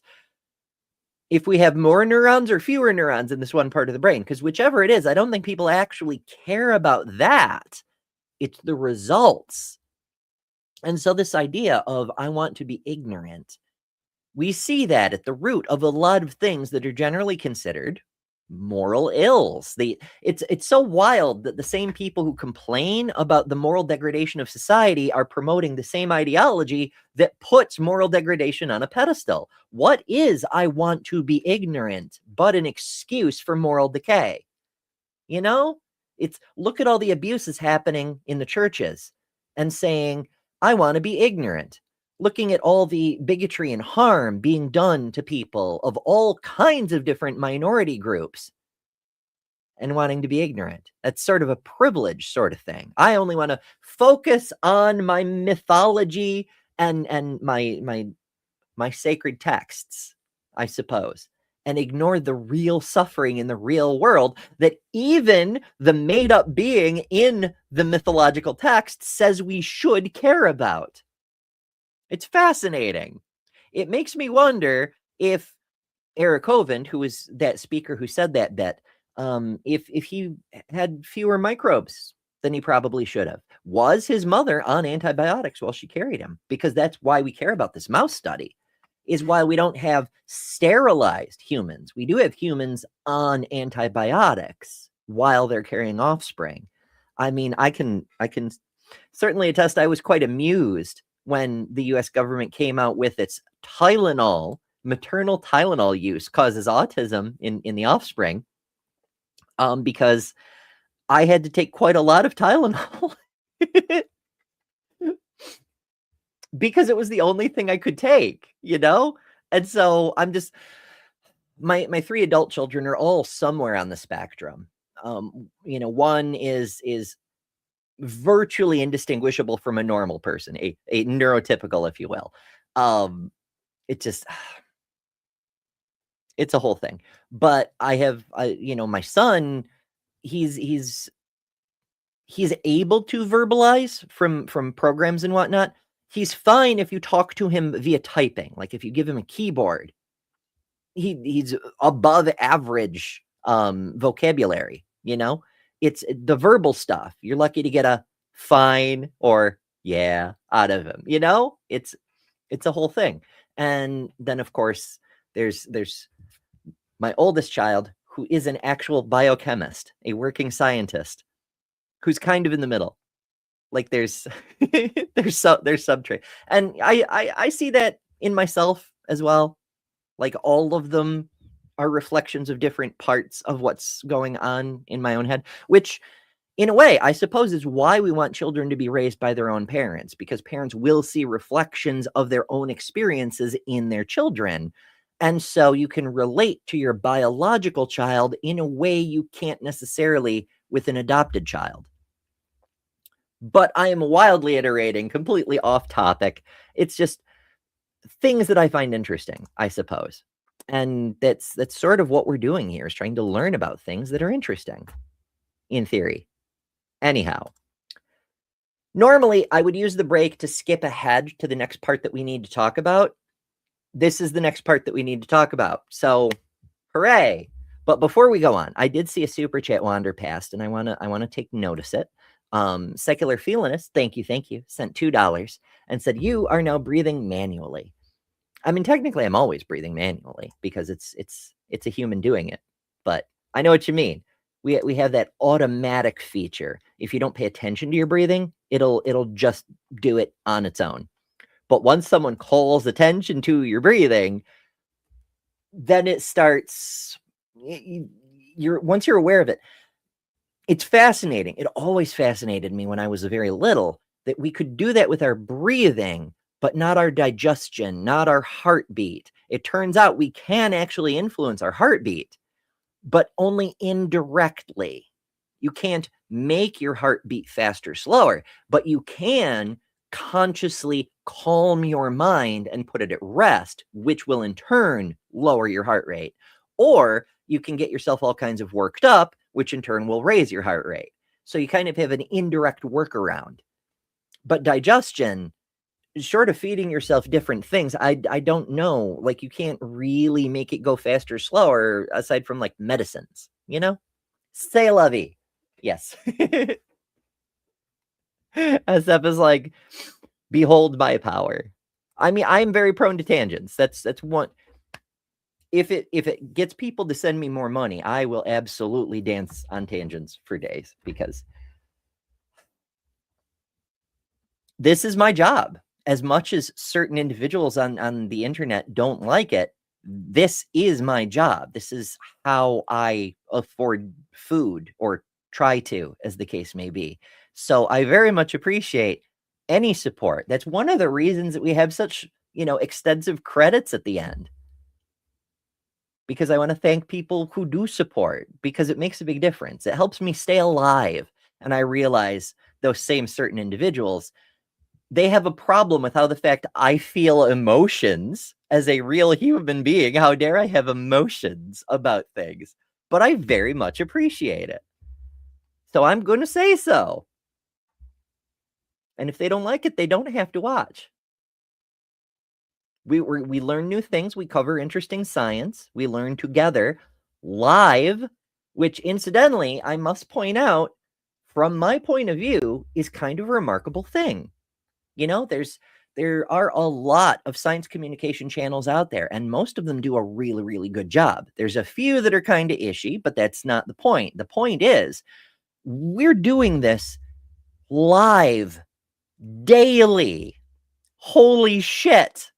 if we have more neurons or fewer neurons in this one part of the brain? Because whichever it is, I don't think people actually care about that. It's the results. And so this idea of I want to be ignorant, we see that at the root of a lot of things that are generally considered moral ills. It's so wild that the same people who complain about the moral degradation of society are promoting the same ideology that puts moral degradation on a pedestal. What is I want to be ignorant but an excuse for moral decay? You know, it's look at all the abuses happening in the churches and saying, I want to be ignorant. Looking at all the bigotry and harm being done to people of all kinds of different minority groups and wanting to be ignorant. That's sort of a privilege sort of thing. I only want to focus on my mythology and my sacred texts, I suppose, and ignore the real suffering in the real world that even the made up being in the mythological text says we should care about. It's fascinating. It makes me wonder if Eric Hovind, who was that speaker who said that bit, if he had fewer microbes than he probably should have. Was his mother on antibiotics while she carried him? Because that's why we care about this mouse study, is why we don't have sterilized humans. We do have humans on antibiotics while they're carrying offspring. I mean, I can certainly attest I was quite amused when the US government came out with its Tylenol, maternal Tylenol use causes autism in the offspring, because I had to take quite a lot of Tylenol because it was the only thing I could take, you know? And so I'm just, my 3 adult children are all somewhere on the spectrum. You know, one is virtually indistinguishable from a normal person, a neurotypical, if you will. It just, it's a whole thing. But I have, you know, my son, he's able to verbalize from programs and whatnot. He's fine if you talk to him via typing. Like if you give him a keyboard, he's above average vocabulary, you know? It's the verbal stuff. You're lucky to get a fine or yeah out of him, you know? It's a whole thing. And then of course there's my oldest child, who is an actual biochemist, a working scientist, who's kind of in the middle. Like there's subtrade. And I see that in myself as well. Like all of them are reflections of different parts of what's going on in my own head, which in a way, I suppose is why we want children to be raised by their own parents, because parents will see reflections of their own experiences in their children. And so you can relate to your biological child in a way you can't necessarily with an adopted child. But I am wildly iterating, completely off topic. It's just things that I find interesting, I suppose. And that's sort of what we're doing here, is trying to learn about things that are interesting, in theory. Anyhow, normally I would use the break to skip ahead to the next part that we need to talk about. This is the next part that we need to talk about. So, hooray. But before we go on, I did see a super chat wander past, and I want to take notice it. Secular Feelinist, thank you, sent $2 and said, you are now breathing manually. I mean, technically I'm always breathing manually because it's a human doing it, but I know what you mean. We have that automatic feature. If you don't pay attention to your breathing, it'll just do it on its own. But once someone calls attention to your breathing, then it starts, once you're aware of it, it's fascinating. It always fascinated me when I was very little that we could do that with our breathing, but not our digestion, not our heartbeat. It turns out we can actually influence our heartbeat, but only indirectly. You can't make your heart beat faster, slower, but you can consciously calm your mind and put it at rest, which will in turn lower your heart rate. Or you can get yourself all kinds of worked up, which in turn will raise your heart rate. So you kind of have an indirect workaround. But digestion, short of feeding yourself different things, I don't know. Like, you can't really make it go faster, slower, aside from like medicines, you know? C'est la vie. Yes. SF is like, behold my power. I mean, I'm very prone to tangents. That's one. If it gets people to send me more money, I will absolutely dance on tangents for days, because this is my job. As much as certain individuals on the internet don't like it, this is my job. This is how I afford food, or try to, as the case may be. So I very much appreciate any support. That's one of the reasons that we have such, extensive credits at the end. Because I want to thank people who do support, because it makes a big difference. It helps me stay alive. And I realize those same certain individuals, they have a problem with how the fact I feel emotions as a real human being. How dare I have emotions about things? But I very much appreciate it. So I'm going to say so. And if they don't like it, they don't have to watch. We learn new things. We cover interesting science. We learn together live, which incidentally, I must point out, from my point of view, is kind of a remarkable thing. There are a lot of science communication channels out there, and most of them do a really, really good job. There's a few that are kind of ishy, but that's not the point. The point is, we're doing this live, daily. Holy shit.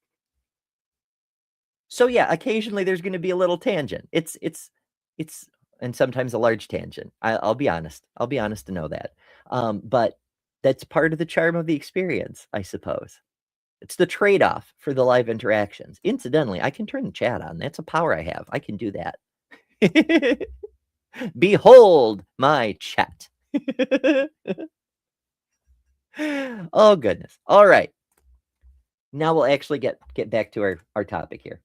So yeah, occasionally there's going to be a little tangent. It's and sometimes a large tangent. I'll be honest. I'll be honest to know that. But that's part of the charm of the experience, I suppose. It's the trade-off for the live interactions. Incidentally, I can turn the chat on. That's a power I have. I can do that. Behold my chat. Oh, goodness. All right. Now we'll actually get back to our topic here.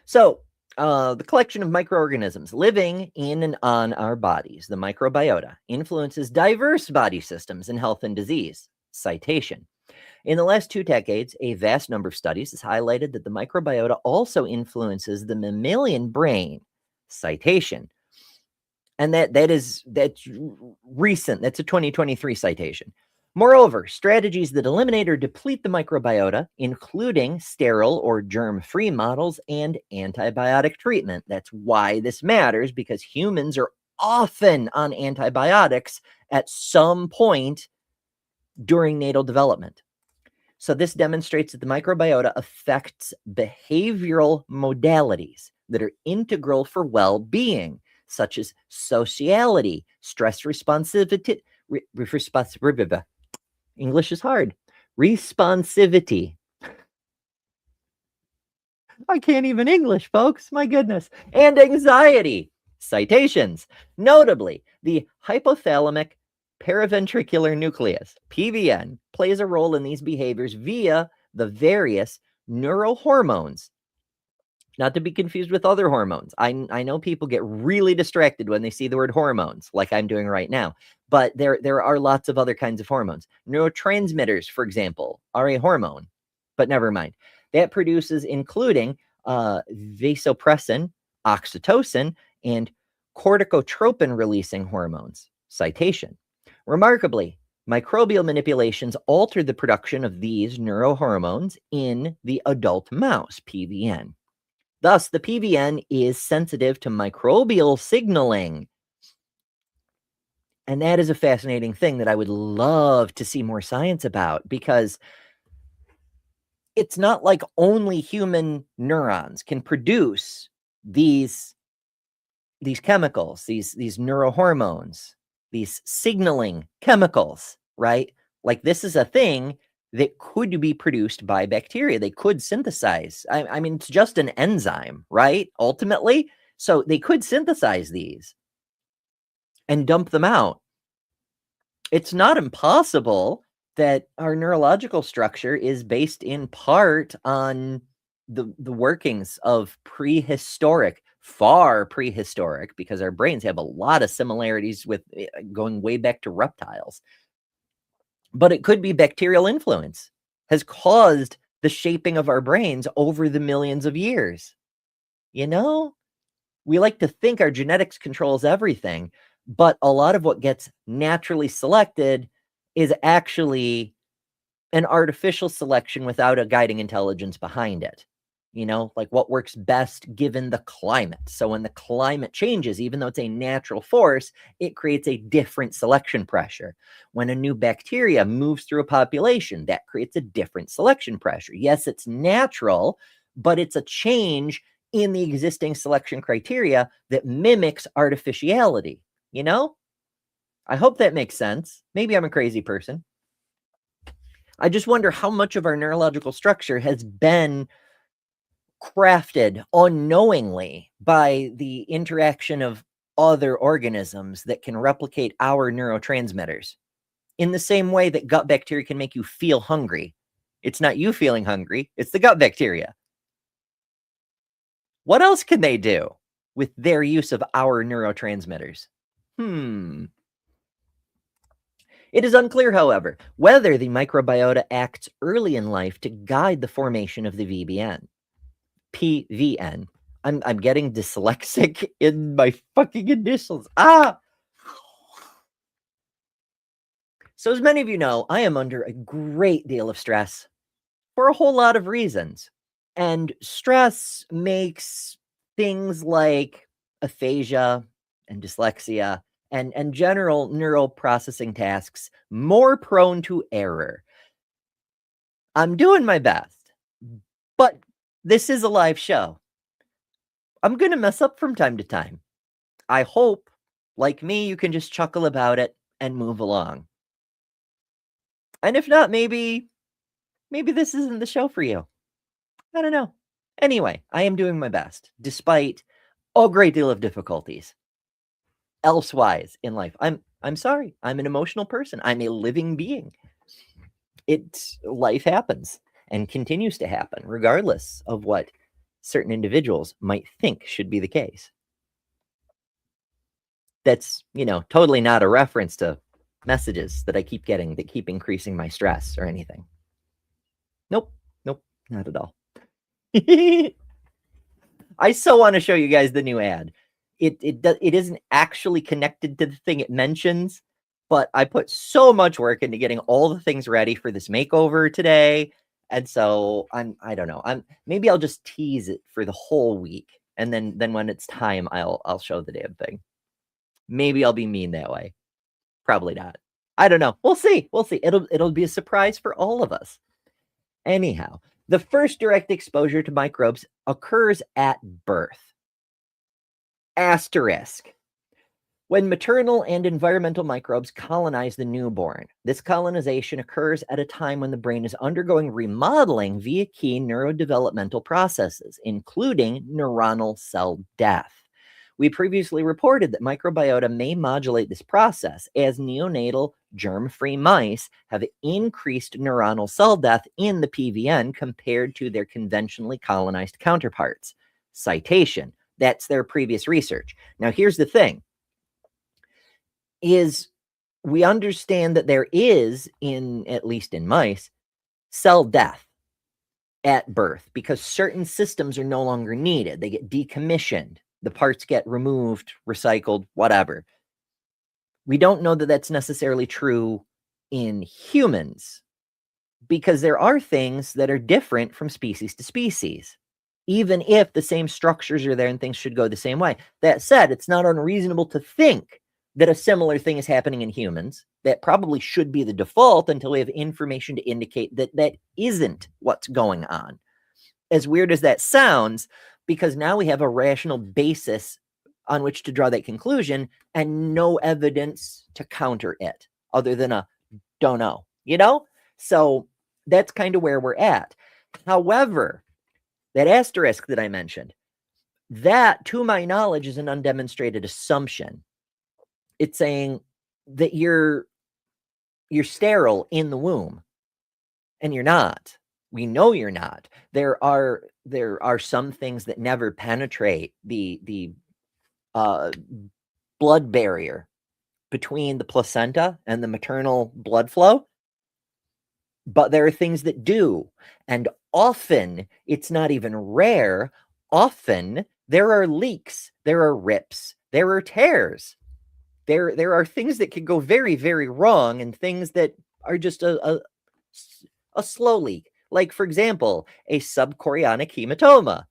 So, the collection of microorganisms living in and on our bodies, the microbiota, influences diverse body systems in health and disease. Citation. In the last 2 decades, a vast number of studies has highlighted that the microbiota also influences the mammalian brain. Citation. And that's recent. That's a 2023 citation. Moreover, strategies that eliminate or deplete the microbiota, including sterile or germ-free models and antibiotic treatment. That's why this matters, because humans are often on antibiotics at some point during natal development. So this demonstrates that the microbiota affects behavioral modalities that are integral for well-being, such as sociality, stress responsivity, English is hard. Responsivity. I can't even English, folks. My goodness. And anxiety. Citations. Notably, the hypothalamic paraventricular nucleus, PVN, plays a role in these behaviors via the various neurohormones. Not to be confused with other hormones. I know people get really distracted when they see the word hormones, like I'm doing right now. But there are lots of other kinds of hormones. Neurotransmitters, for example, are a hormone. But never mind. That produces including vasopressin, oxytocin, and corticotropin-releasing hormones. Citation. Remarkably, microbial manipulations alter the production of these neurohormones in the adult mouse, PVN. Thus, the PVN is sensitive to microbial signaling. And that is a fascinating thing that I would love to see more science about, because it's not like only human neurons can produce these chemicals, these neurohormones, these signaling chemicals, right? Like this is a thing that could be produced by bacteria. They could synthesize. I mean, it's just an enzyme, right? Ultimately. So they could synthesize these and dump them out. It's not impossible that our neurological structure is based in part on the workings of far prehistoric, because our brains have a lot of similarities with going way back to reptiles. But it could be bacterial influence has caused the shaping of our brains over the millions of years. You know, we like to think our genetics controls everything, but a lot of what gets naturally selected is actually an artificial selection without a guiding intelligence behind it. You know, like what works best given the climate. So when the climate changes, even though it's a natural force, it creates a different selection pressure. When a new bacteria moves through a population, that creates a different selection pressure. Yes, it's natural, but it's a change in the existing selection criteria that mimics artificiality. You know, I hope that makes sense. Maybe I'm a crazy person. I just wonder how much of our neurological structure has been crafted unknowingly by the interaction of other organisms that can replicate our neurotransmitters. In the same way that gut bacteria can make you feel hungry. It's not you feeling hungry, it's the gut bacteria. What else can they do with their use of our neurotransmitters? It is unclear, however, whether the microbiota acts early in life to guide the formation of the PVN. I'm getting dyslexic in my fucking initials. So as many of you know, I am under a great deal of stress for a whole lot of reasons. And stress makes things like aphasia and dyslexia and general neural processing tasks more prone to error. I'm doing my best, but this is a live show. I'm going to mess up from time to time. I hope, like me, you can just chuckle about it and move along. And if not, maybe this isn't the show for you. I don't know. Anyway, I am doing my best, despite a great deal of difficulties elsewise in life. I'm sorry. I'm an emotional person. I'm a living being. Life happens and continues to happen, regardless of what certain individuals might think should be the case. That's, totally not a reference to messages that I keep getting that keep increasing my stress or anything. Nope, not at all. I so want to show you guys the new ad. It isn't actually connected to the thing it mentions, but I put so much work into getting all the things ready for this makeover today. And so I don't know. Maybe I'll just tease it for the whole week. And then when it's time, I'll show the damn thing. Maybe I'll be mean that way. Probably not. I don't know. We'll see. It'll be a surprise for all of us. Anyhow, the first direct exposure to microbes occurs at birth. Asterisk. When maternal and environmental microbes colonize the newborn, this colonization occurs at a time when the brain is undergoing remodeling via key neurodevelopmental processes, including neuronal cell death. We previously reported that microbiota may modulate this process, as neonatal germ-free mice have increased neuronal cell death in the PVN compared to their conventionally colonized counterparts. Citation. That's their previous research. Now, here's the thing. Is we understand that there is, at least in mice, cell death at birth because certain systems are no longer needed. They get decommissioned. The parts get removed, recycled, whatever. We don't know that that's necessarily true in humans because there are things that are different from species to species, even if the same structures are there and things should go the same way. That said, it's not unreasonable to think that a similar thing is happening in humans. That probably should be the default until we have information to indicate that that isn't what's going on. As weird as that sounds, because now we have a rational basis on which to draw that conclusion and no evidence to counter it other than a don't know, you know? So that's kind of where we're at. However, that asterisk that I mentioned, that, to my knowledge, is an undemonstrated assumption. It's saying that you're sterile in the womb, and you're not. We know you're not. There are some things that never penetrate the blood barrier between the placenta and the maternal blood flow, but there are things that do, and often it's not even rare. Often there are leaks, there are rips, there are tears. There are things that can go very, very wrong, and things that are just a slow leak. Like, for example, a subchorionic hematoma,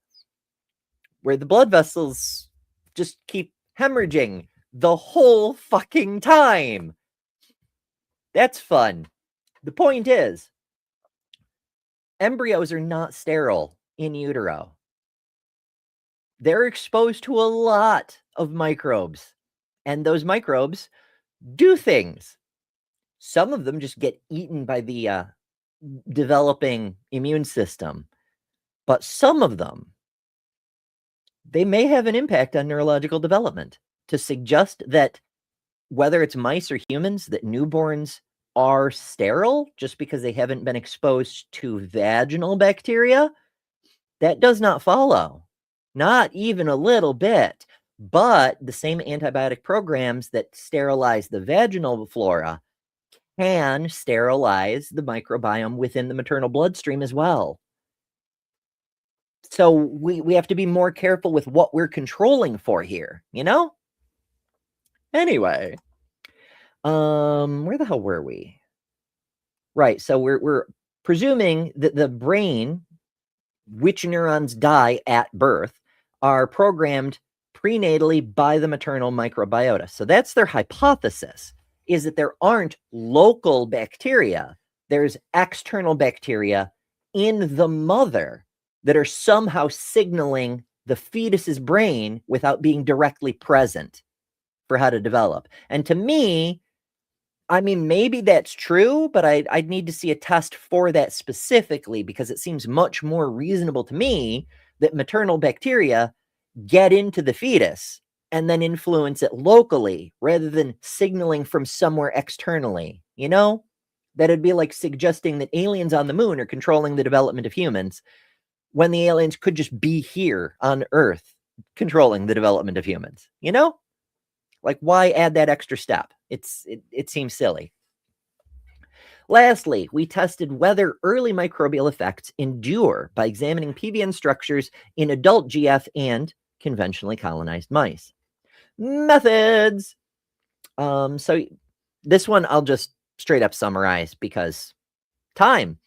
where the blood vessels just keep hemorrhaging the whole fucking time. That's fun. The point is, embryos are not sterile in utero. They're exposed to a lot of microbes, and those microbes do things. Some of them just get eaten by the developing immune system, but some of them, they may have an impact on neurological development. To suggest that whether it's mice or humans, that newborns are sterile just because they haven't been exposed to vaginal bacteria, that does not follow. Not even a little bit. But the same antibiotic programs that sterilize the vaginal flora can sterilize the microbiome within the maternal bloodstream as well. So we have to be more careful with what we're controlling for here, you know? Anyway, where the hell were we? Right, so we're presuming that the brain, which neurons die at birth, are programmed prenatally by the maternal microbiota. So that's their hypothesis, is that there aren't local bacteria. There's external bacteria in the mother that are somehow signaling the fetus's brain without being directly present for how to develop. And to me, I mean, maybe that's true, but I'd need to see a test for that specifically, because it seems much more reasonable to me that maternal bacteria get into the fetus and then influence it locally rather than signaling from somewhere externally, you know? That'd be like suggesting that aliens on the moon are controlling the development of humans when the aliens could just be here on Earth controlling the development of humans, you know? Like, why add that extra step? It seems silly. Lastly, we tested whether early microbial effects endure by examining PVN structures in adult GF and conventionally colonized mice. Methods. So this one I'll just straight up summarize because time.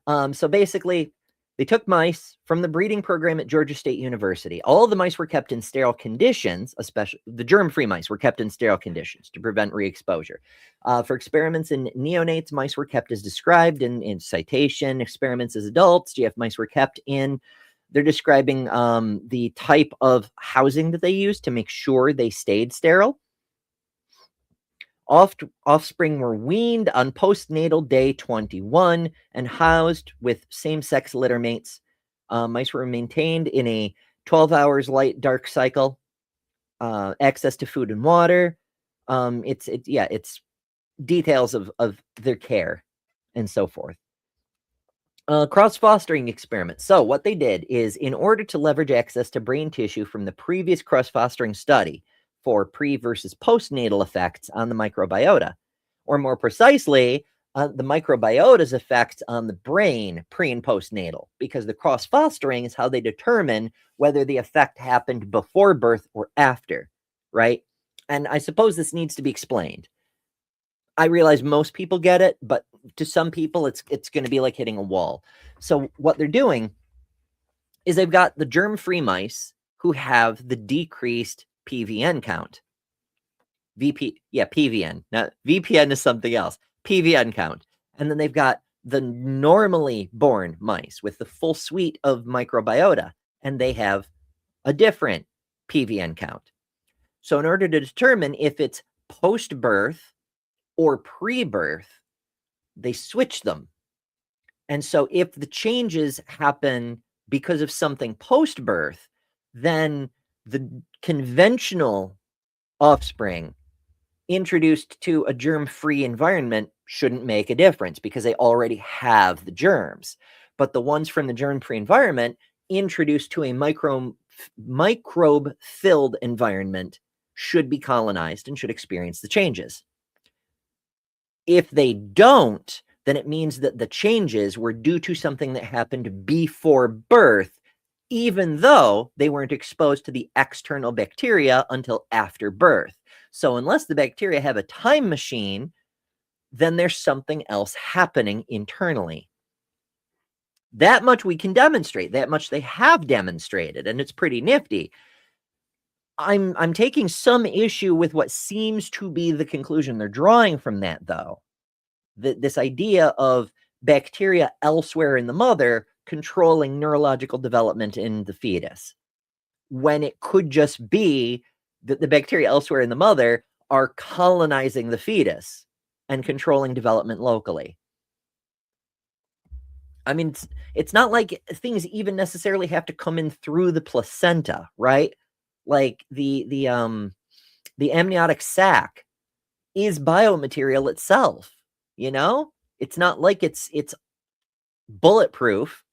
So basically, they took mice from the breeding program at Georgia State University. All of the mice were kept in sterile conditions, especially the germ-free mice were kept in sterile conditions to prevent re-exposure. For experiments in neonates, mice were kept as described in citation. Experiments as adults, GF mice were kept in. They're describing the type of housing that they used to make sure they stayed sterile. Offspring were weaned on postnatal day 21 and housed with same-sex litter mates. Mice were maintained in a 12 hours light dark cycle. Access to food and water. It's details of their care and so forth. Cross-fostering experiments. So what they did is, in order to leverage access to brain tissue from the previous cross-fostering study for pre versus postnatal effects on the microbiota, or more precisely, the microbiota's effects on the brain pre and postnatal, because the cross-fostering is how they determine whether the effect happened before birth or after, right? And I suppose this needs to be explained. I realize most people get it, but to some people, it's going to be like hitting a wall. So what they're doing is they've got the germ-free mice who have the decreased PVN count. PVN. Not VPN is something else. PVN count. And then they've got the normally born mice with the full suite of microbiota, and they have a different PVN count. So in order to determine if it's post-birth or pre-birth, they switch them. And so if the changes happen because of something post-birth, then the conventional offspring introduced to a germ-free environment shouldn't make a difference because they already have the germs. But the ones from the germ-free environment introduced to a microbe-filled environment should be colonized and should experience the changes. If they don't, then it means that the changes were due to something that happened before birth, even though they weren't exposed to the external bacteria until after birth. So unless the bacteria have a time machine, then there's something else happening internally. That much we can demonstrate, that much they have demonstrated, and it's pretty nifty. I'm taking some issue with what seems to be the conclusion they're drawing from that, though. This idea of bacteria elsewhere in the mother controlling neurological development in the fetus, when it could just be that the bacteria elsewhere in the mother are colonizing the fetus and controlling development locally. I mean, it's not like things even necessarily have to come in through the placenta, right? Like the amniotic sac is biomaterial itself, you know? It's not like it's bulletproof.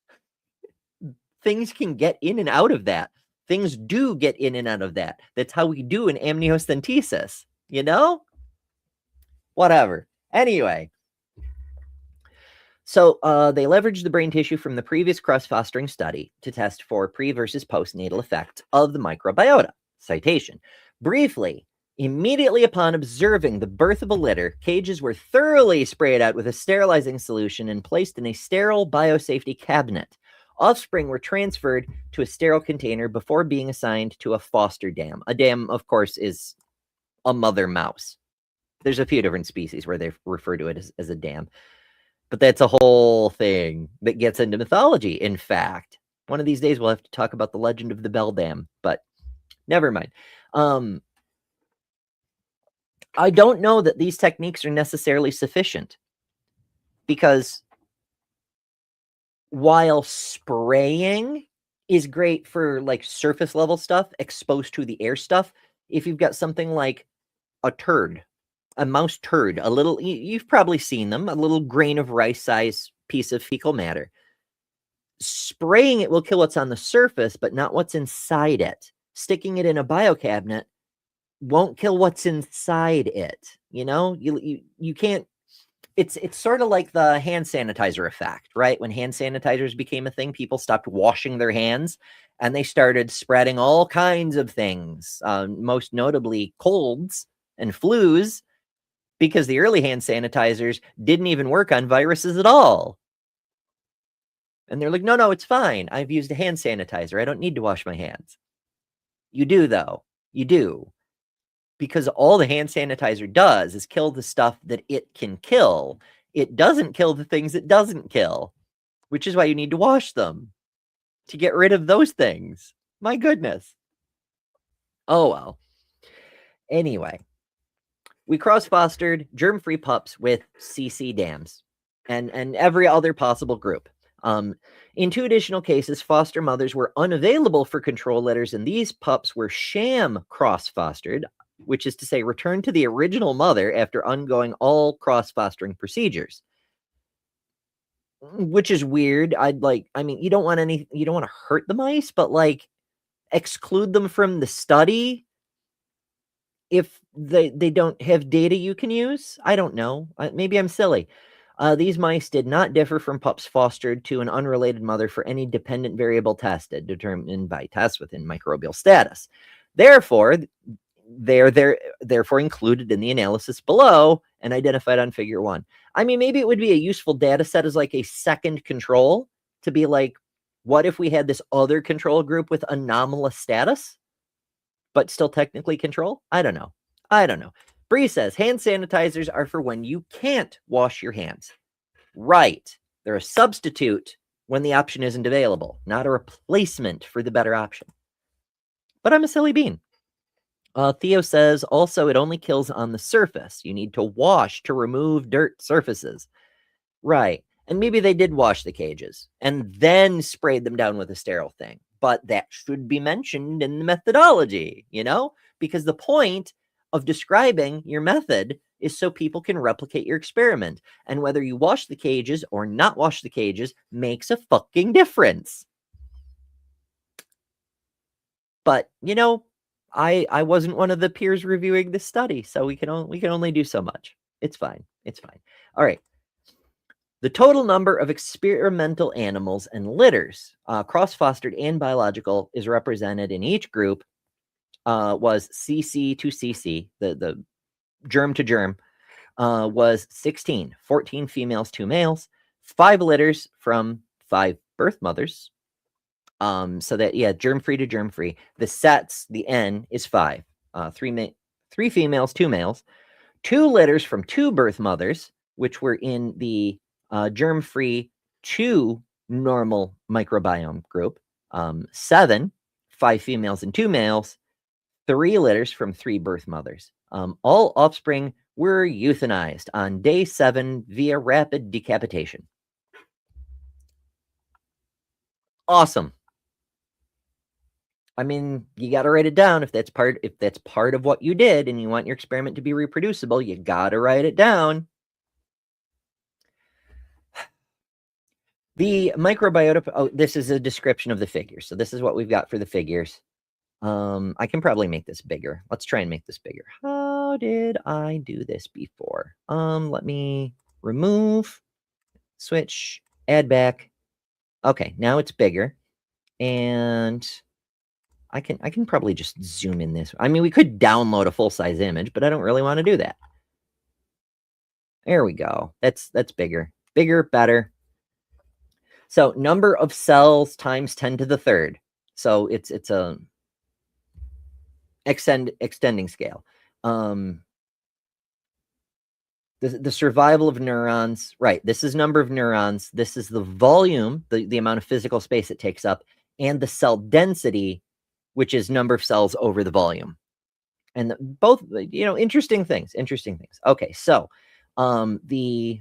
Things can get in and out of that. Things do get in and out of that. That's how we do an amniocentesis, you know? Whatever. Anyway. So they leveraged the brain tissue from the previous cross-fostering study to test for pre versus postnatal effects of the microbiota. Citation. Briefly, immediately upon observing the birth of a litter, cages were thoroughly sprayed out with a sterilizing solution and placed in a sterile biosafety cabinet. Offspring were transferred to a sterile container before being assigned to a foster dam. A dam, of course, is a mother mouse. There's a few different species where they refer to it as a dam. But that's a whole thing that gets into mythology. In fact, one of these days we'll have to talk about the legend of the Bell Dam, but never mind. I don't know that these techniques are necessarily sufficient, because while spraying is great for like surface level stuff, exposed to the air stuff, if you've got something like a turd, a mouse turd, a little, you've probably seen them, a little grain of rice size piece of fecal matter. Spraying it will kill what's on the surface, but not what's inside it. Sticking it in a biocabinet won't kill what's inside it. You know, you can't, it's sort of like the hand sanitizer effect, right? When hand sanitizers became a thing, people stopped washing their hands and they started spreading all kinds of things, most notably colds and flus, because the early hand sanitizers didn't even work on viruses at all. And they're like, no, it's fine. I've used a hand sanitizer. I don't need to wash my hands. You do, though. You do. Because all the hand sanitizer does is kill the stuff that it can kill. It doesn't kill the things it doesn't kill, which is why you need to wash them, to get rid of those things. My goodness. Oh, well. Anyway. We cross-fostered germ-free pups with CC dams and every other possible group. In 2 additional cases, foster mothers were unavailable for control litters, and these pups were sham cross-fostered, which is to say returned to the original mother after undergoing all cross-fostering procedures. Which is weird. I mean, you don't want to hurt the mice, but like exclude them from the study if they don't have data you can use. I don't know. Maybe I'm silly. These mice did not differ from pups fostered to an unrelated mother for any dependent variable tested, determined by tests within microbial status. Therefore, they're therefore included in the analysis below and identified on figure 1. I mean, maybe it would be a useful data set as like a second control to be like, what if we had this other control group with anomalous status, but still technically control? I don't know. Bree says hand sanitizers are for when you can't wash your hands. Right. They're a substitute when the option isn't available, not a replacement for the better option. But I'm a silly bean. Theo says, also, it only kills on the surface. You need to wash to remove dirt surfaces. Right. And maybe they did wash the cages and then sprayed them down with a sterile thing. But that should be mentioned in the methodology, because the point of describing your method is so people can replicate your experiment. And whether you wash the cages or not wash the cages makes a fucking difference. But, I wasn't one of the peers reviewing this study, so we can only do so much. It's fine. It's fine. All right. The total number of experimental animals and litters, cross-fostered and biological, is represented in each group was CC to CC, the germ to germ, was 16, 14 females, 2 males, 5 litters from 5 birth mothers. So that, germ-free to germ-free. The sets, the N is 5, 3 females, 2 males, 2 litters from 2 birth mothers, which were in the germ-free to normal microbiome group, 7, 5 females and 2 males, 3 litters from 3 birth mothers. All offspring were euthanized on day 7 via rapid decapitation. Awesome. I mean, you got to write it down if that's part of what you did and you want your experiment to be reproducible, you got to write it down. The microbiota, this is a description of the figures. So this is what we've got for the figures. I can probably make this bigger. Let's try and make this bigger. How did I do this before? Let me remove, switch, add back. Okay, now it's bigger. And I can probably just zoom in this. I mean, we could download a full-size image, but I don't really want to do that. There we go. That's bigger. Bigger, better. So number of cells times 10 to the third. So it's a extending scale. The survival of neurons, right? This is number of neurons. This is the volume, the amount of physical space it takes up, and the cell density, which is number of cells over the volume. And both, interesting things. Okay, so the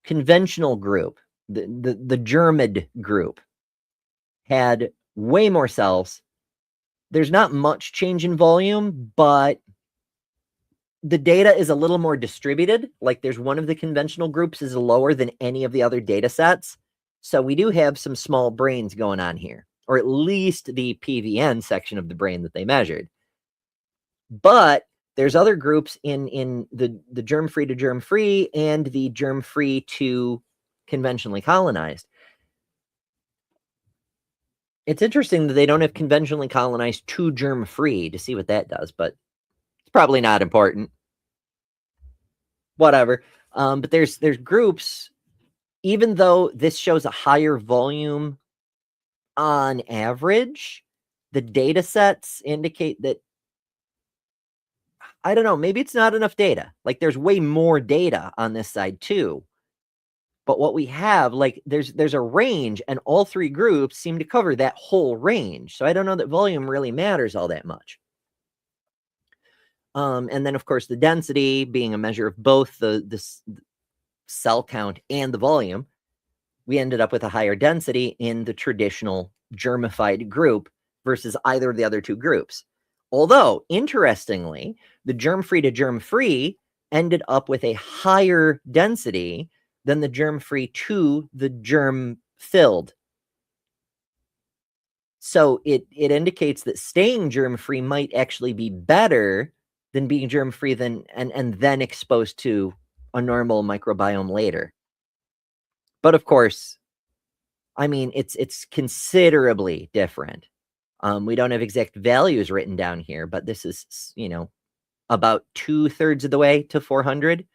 conventional group, the germid group, had way more cells. There's not much change in volume, but the data is a little more distributed. Like there's one of the conventional groups is lower than any of the other data sets. So we do have some small brains going on here, or at least the PVN section of the brain that they measured. But there's other groups in the germ-free to germ-free and the germ-free to conventionally colonized. It's interesting that they don't have conventionally colonized to germ-free to see what that does, but it's probably not important. Whatever. But there's groups, even though this shows a higher volume on average, the data sets indicate that, I don't know, maybe it's not enough data. Like there's way more data on this side too. But what we have, like there's a range, and all 3 groups seem to cover that whole range. So I don't know that volume really matters all that much. And then of course the density being a measure of both the cell count and the volume, we ended up with a higher density in the traditional germified group versus either of the other 2 groups. Although, interestingly, the germ-free to germ-free ended up with a higher density than the germ-free to the germ-filled. So it indicates that staying germ-free might actually be better than being germ-free and then exposed to a normal microbiome later. But of course, I mean, it's considerably different. We don't have exact values written down here, but this is, about 2/3 of the way to 400,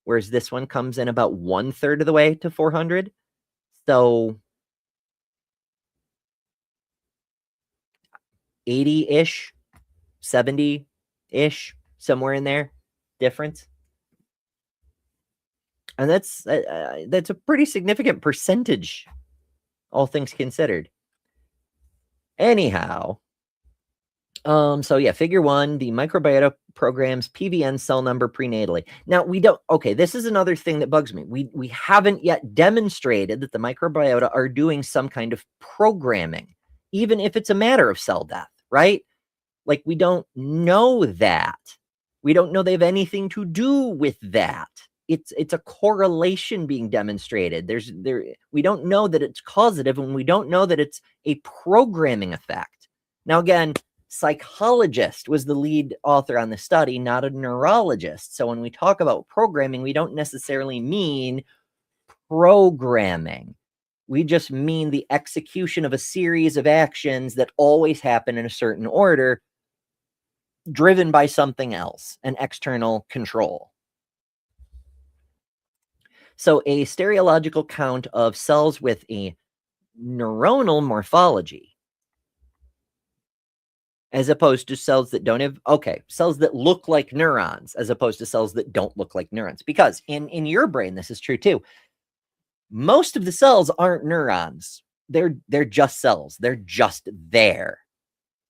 whereas this one comes in about 1/3 of the way to 400. So 80-ish, 70-ish, somewhere in there. difference. And that's a pretty significant percentage, all things considered. Anyhow, so yeah, figure 1, the microbiota programs PVN cell number prenatally. Now this is another thing that bugs me. We haven't yet demonstrated that the microbiota are doing some kind of programming, even if it's a matter of cell death, right? Like, we don't know that. We don't know they have anything to do with that. It's a correlation being demonstrated. We don't know that it's causative, and we don't know that it's a programming effect. Now, again, psychologist was the lead author on the study, not a neurologist. So when we talk about programming, we don't necessarily mean programming. We just mean the execution of a series of actions that always happen in a certain order, driven by something else, an external control. So a stereological count of cells with a neuronal morphology, as opposed to cells that don't have, cells that look like neurons, as opposed to cells that don't look like neurons. Because in your brain, this is true too. Most of the cells aren't neurons. They're just cells. They're just there.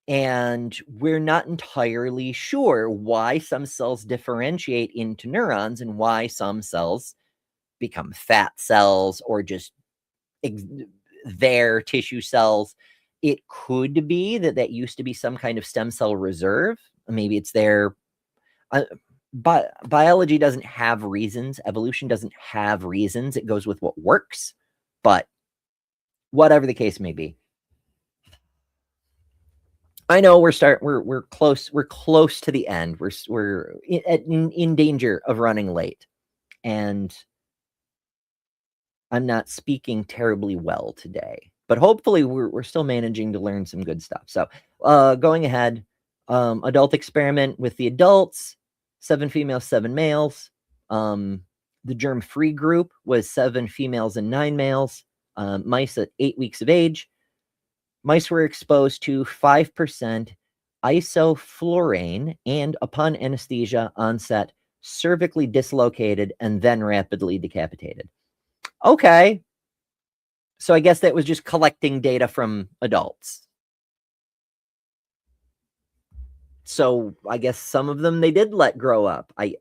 And we're not entirely sure why some cells differentiate into neurons and why some cells become fat cells or just their tissue cells. It could be that used to be some kind of stem cell reserve. Maybe it's there. But biology doesn't have reasons. Evolution doesn't have reasons. It goes with what works. But whatever the case may be, I know we're close. We're close to the end. We're in danger of running late, and I'm not speaking terribly well today. But hopefully we're still managing to learn some good stuff. So going ahead, adult experiment with the adults, 7 females, 7 males. The germ-free group was 7 females and 9 males. Mice at 8 weeks of age. Mice were exposed to 5% isoflurane and, upon anesthesia onset, cervically dislocated and then rapidly decapitated. Okay. So I guess that was just collecting data from adults. So I guess some of them they did let grow up. I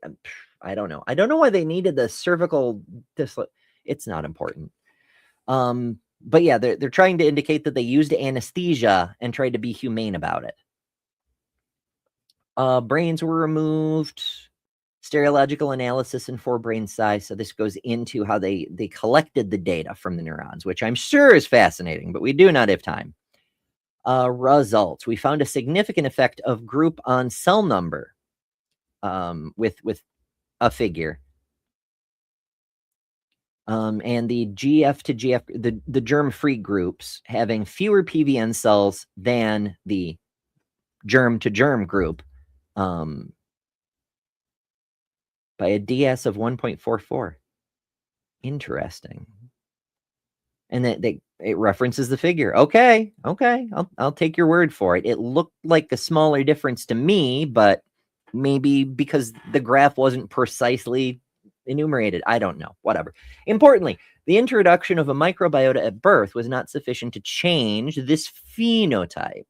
don't know. I don't know why they needed the cervical it's not important. But yeah, they're trying to indicate that they used anesthesia and tried to be humane about it. Brains were removed. Stereological analysis in 4 brain size. So this goes into how they collected the data from the neurons, which I'm sure is fascinating, but we do not have time. Results. We found a significant effect of group on cell number with a figure. And the GF to GF, the germ-free groups having fewer PVN cells than the germ-to-germ group by a DS of 1.44. Interesting. And it references the figure. Okay, I'll take your word for it. It looked like a smaller difference to me, but maybe because the graph wasn't precisely enumerated. I don't know. Whatever. Importantly, the introduction of a microbiota at birth was not sufficient to change this phenotype,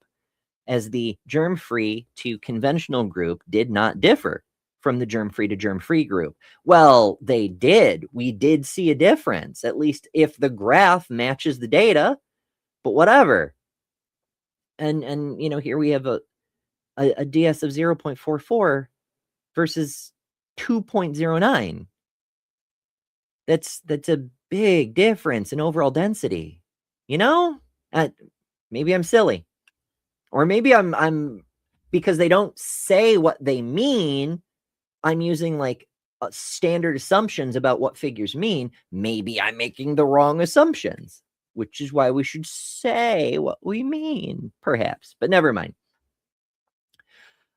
as the germ-free to conventional group did not differ from the germ-free to germ-free group. Well, they did. We did see a difference, at least if the graph matches the data, but whatever. And you know, here we have a DS of 0.44 versus 2.09. That's a big difference in overall density. You know? Maybe I'm silly. Or maybe I'm because they don't say what they mean, I'm using like standard assumptions about what figures mean. Maybe I'm making the wrong assumptions, which is why we should say what we mean, perhaps. But never mind.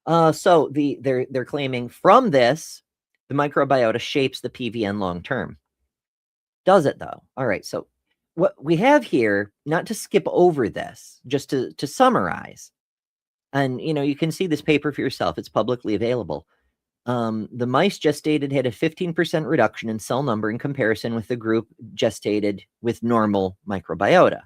So they're claiming from this, the microbiota shapes the PVN long term. Does it though? All right. So what we have here, not to skip over this, just to summarize, and you know, you can see this paper for yourself. It's publicly available. The mice gestated had a 15% reduction in cell number in comparison with the group gestated with normal microbiota.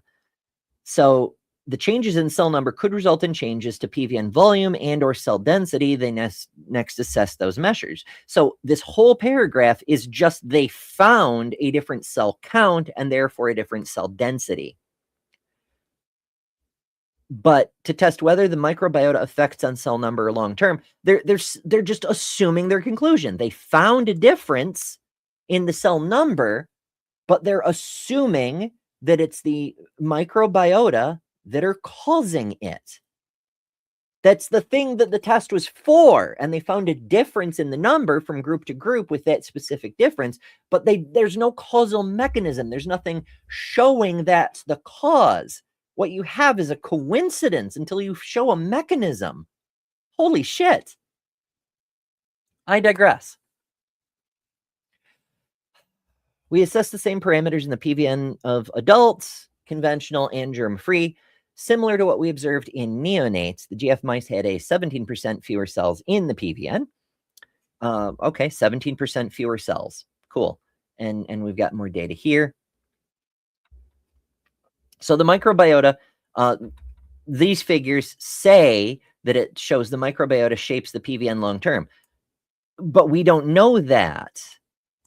So the changes in cell number could result in changes to PVN volume and or cell density. They next assess those measures. So this whole paragraph is just they found a different cell count and therefore a different cell density. But to test whether the microbiota affects on cell number long term, they're just assuming their conclusion. They found a difference in the cell number, but they're assuming that it's the microbiota that are causing it. That's the thing that the test was for, and they found a difference in the number from group to group with that specific difference, but there's no causal mechanism. There's nothing showing that's the cause. What you have is a coincidence until you show a mechanism. Holy shit. I digress. We assess the same parameters in the PVN of adults, conventional and germ-free. Similar to what we observed in neonates, the GF mice had a 17% fewer cells in the PVN. Okay, 17% fewer cells. Cool. And we've got more data here. So the microbiota, these figures say that it shows the microbiota shapes the PVN long term. But we don't know that.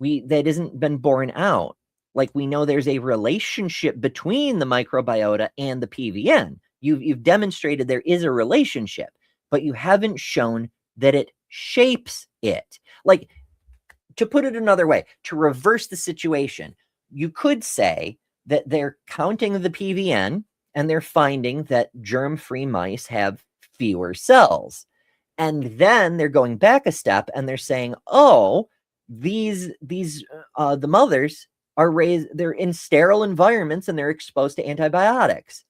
That hasn't been borne out. Like, we know there's a relationship between the microbiota and the PVN. You've demonstrated there is a relationship, but you haven't shown that it shapes it. Like, to put it another way, to reverse the situation, you could say that they're counting the PVN and they're finding that germ-free mice have fewer cells. And then they're going back a step and they're saying, oh, the mothers are raised, they're in sterile environments and they're exposed to antibiotics.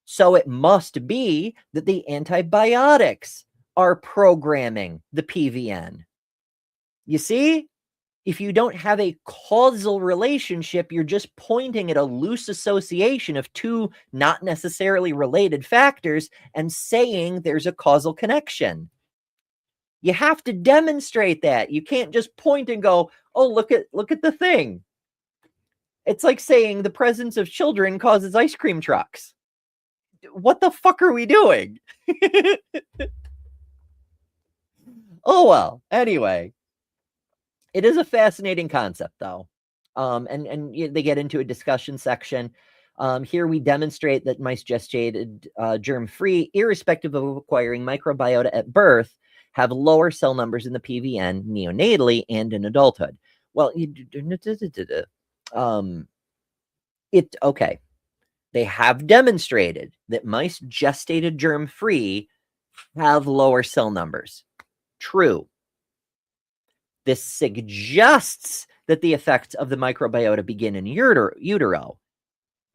So it must be that the antibiotics are programming the PVN. You see? If you don't have a causal relationship, you're just pointing at a loose association of two not necessarily related factors and saying there's a causal connection. You have to demonstrate that. You can't just point and go, oh, look at the thing. It's like saying the presence of children causes ice cream trucks. What the fuck are we doing? Oh, well, anyway. It is a fascinating concept, though. And they get into a discussion section. Here we demonstrate that mice gestated germ-free, irrespective of acquiring microbiota at birth, have lower cell numbers in the PVN neonatally and in adulthood. Well, okay. They have demonstrated that mice gestated germ-free have lower cell numbers. True. This suggests that the effects of the microbiota begin in utero.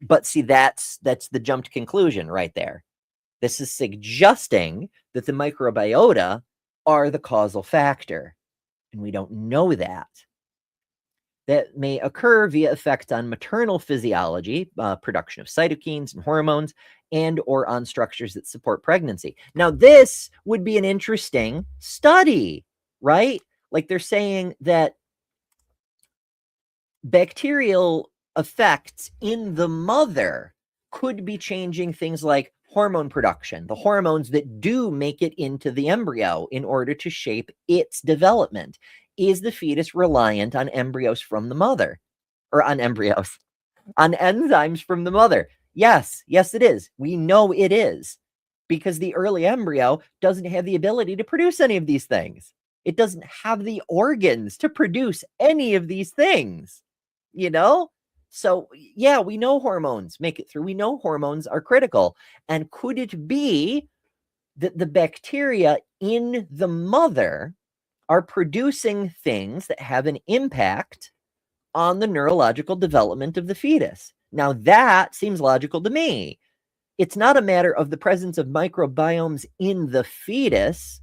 But see, that's the jumped conclusion right there. This is suggesting that the microbiota are the causal factor. And we don't know that. That may occur via effects on maternal physiology, production of cytokines and hormones, and or on structures that support pregnancy. Now, this would be an interesting study, right? Like, they're saying that bacterial effects in the mother could be changing things like hormone production, the hormones that do make it into the embryo in order to shape its development. Is the fetus reliant on embryos from the mother? Or on embryos? On enzymes from the mother? Yes, it is. We know it is. Because the early embryo doesn't have the ability to produce any of these things. It doesn't have the organs to produce any of these things, you know? So, yeah, we know hormones make it through. We know hormones are critical. And could it be that the bacteria in the mother are producing things that have an impact on the neurological development of the fetus? Now, that seems logical to me. It's not a matter of the presence of microbiomes in the fetus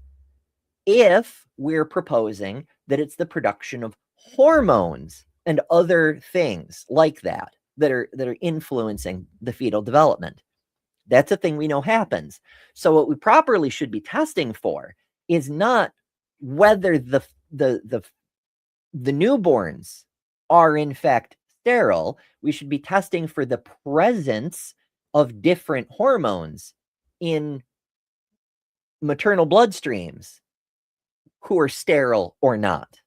if we're proposing that it's the production of hormones and other things like that are influencing the fetal development. That's a thing we know happens. So what we properly should be testing for is not whether the newborns are in fact sterile, we should be testing for the presence of different hormones in maternal bloodstreams who are sterile or not.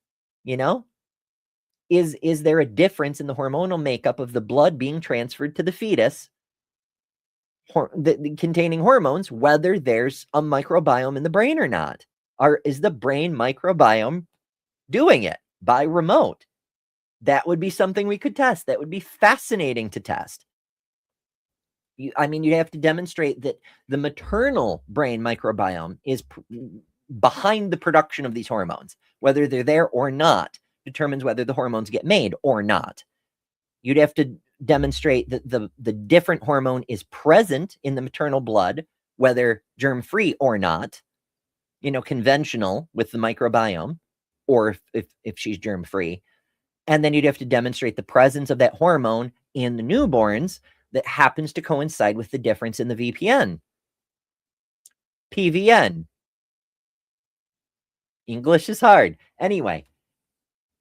You know, is there a difference in the hormonal makeup of the blood being transferred to the fetus containing hormones, whether there's a microbiome in the brain or not? Is the brain microbiome doing it by remote? That would be something we could test. That would be fascinating to test. You'd have to demonstrate that the maternal brain microbiome is behind the production of these hormones. Whether they're there or not determines whether the hormones get made or not. You'd have to demonstrate that the different hormone is present in the maternal blood, whether germ-free or not, conventional with the microbiome, or if she's germ-free. And then you'd have to demonstrate the presence of that hormone in the newborns that happens to coincide with the difference in the VPN. PVN. English is hard. Anyway,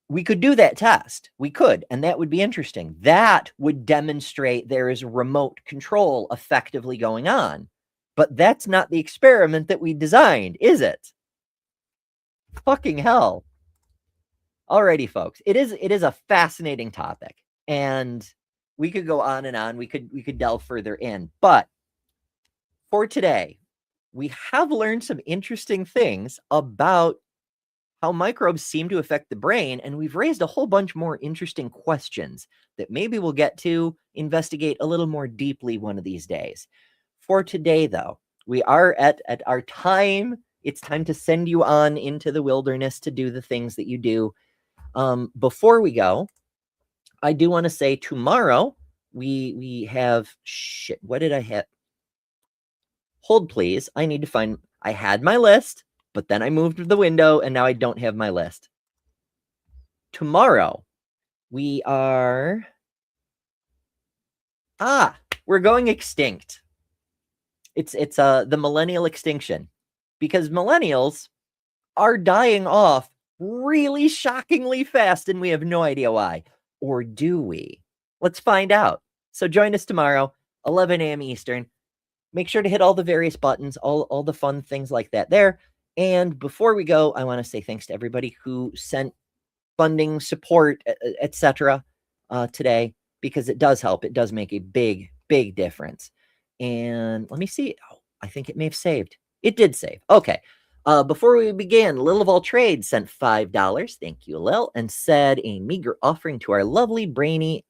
we could do that test. We could, and that would be interesting. That would demonstrate there is remote control effectively going on. But that's not the experiment that we designed, is it? Fucking hell. Alrighty, folks. It is a fascinating topic, and we could go on and on. We could delve further in. But for today, we have learned some interesting things about how microbes seem to affect the brain, and we've raised a whole bunch more interesting questions that maybe we'll get to investigate a little more deeply one of these days. For today, though, we are at our time. It's time to send you on into the wilderness to do the things that you do. Before we go, I do want to say tomorrow we have shit. What did I have? Hold, please. I need to find. I had my list, but then I moved the window, and now I don't have my list. Tomorrow we are. We're going extinct. It's the millennial extinction, because millennials are dying off really shockingly fast, and we have no idea why. Or do we? Let's find out. So join us tomorrow, 11 a.m. Eastern. Make sure to hit all the various buttons, all the fun things like that there. And before we go, I want to say thanks to everybody who sent funding, support, etc. Today, because it does help. It does make a big, big difference. And let me see. Oh, I think it may have saved. It did save. Okay. Before we began, Lil of All Trades sent $5. Thank you, Lil, and said a meager offering to our lovely brainy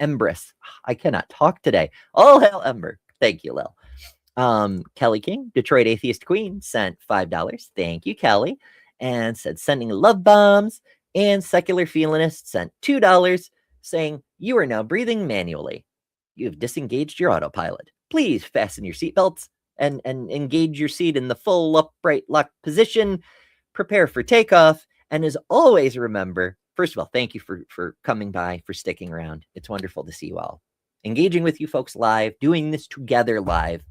Empress. I cannot talk today. All hail Ember. Thank you, Lil. Kelly King, Detroit Atheist Queen, sent $5. Thank you, Kelly, and said sending love bombs. And Secular Feelinist sent $2, saying you are now breathing manually. You have disengaged your autopilot. Please fasten your seatbelts and engage your seat in the full upright lock position. Prepare for takeoff. And as always, remember, first of all, thank you for coming by, for sticking around. It's wonderful to see you all. Engaging with you folks live, doing this together live.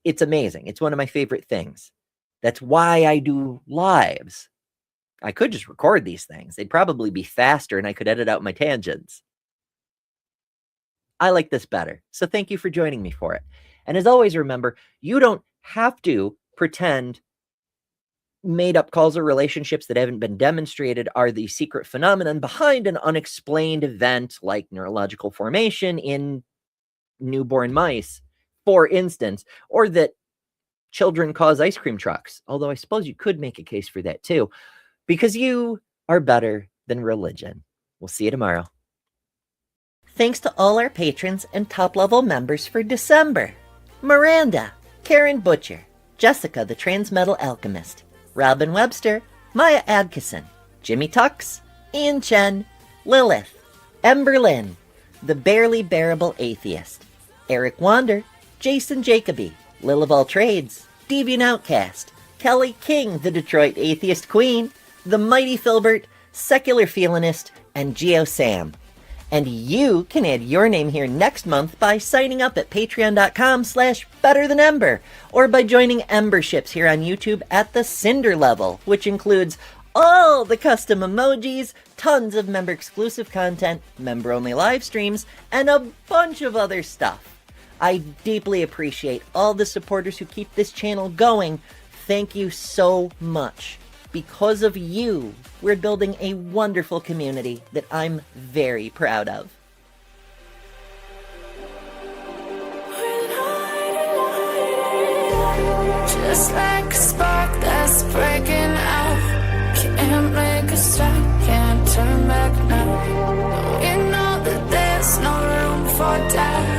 It's amazing. It's one of my favorite things. That's why I do lives. I could just record these things. They'd probably be faster and I could edit out my tangents. I like this better. So thank you for joining me for it. And as always, remember, you don't have to pretend made-up causal relationships that haven't been demonstrated are the secret phenomenon behind an unexplained event like neurological formation in newborn mice, for instance, or that children cause ice cream trucks. Although I suppose you could make a case for that too, because you are better than religion. We'll see you tomorrow. Thanks to all our patrons and top-level members for December. Miranda, Karen Butcher, Jessica the Transmetal Alchemist, Robin Webster, Maya Adkison, Jimmy Tux, Ian Chen, Lilith, Ember Lynn, The Barely Bearable Atheist, Eric Wander, Jason Jacoby, Lil of All Trades, Deviant Outcast, Kelly King, the Detroit Atheist Queen, The Mighty Filbert, Secular Feelinist, and Geo Sam. And you can add your name here next month by signing up at patreon.com/betterthanember, or by joining Emberships here on YouTube at the Cinder level, which includes all the custom emojis, tons of member-exclusive content, member-only live streams, and a bunch of other stuff. I deeply appreciate all the supporters who keep this channel going. Thank you so much. Because of you, we're building a wonderful community that I'm very proud of.
Just like a spark that's breaking out. Can't make a stop, can't turn back now. We know that there's no room for doubt.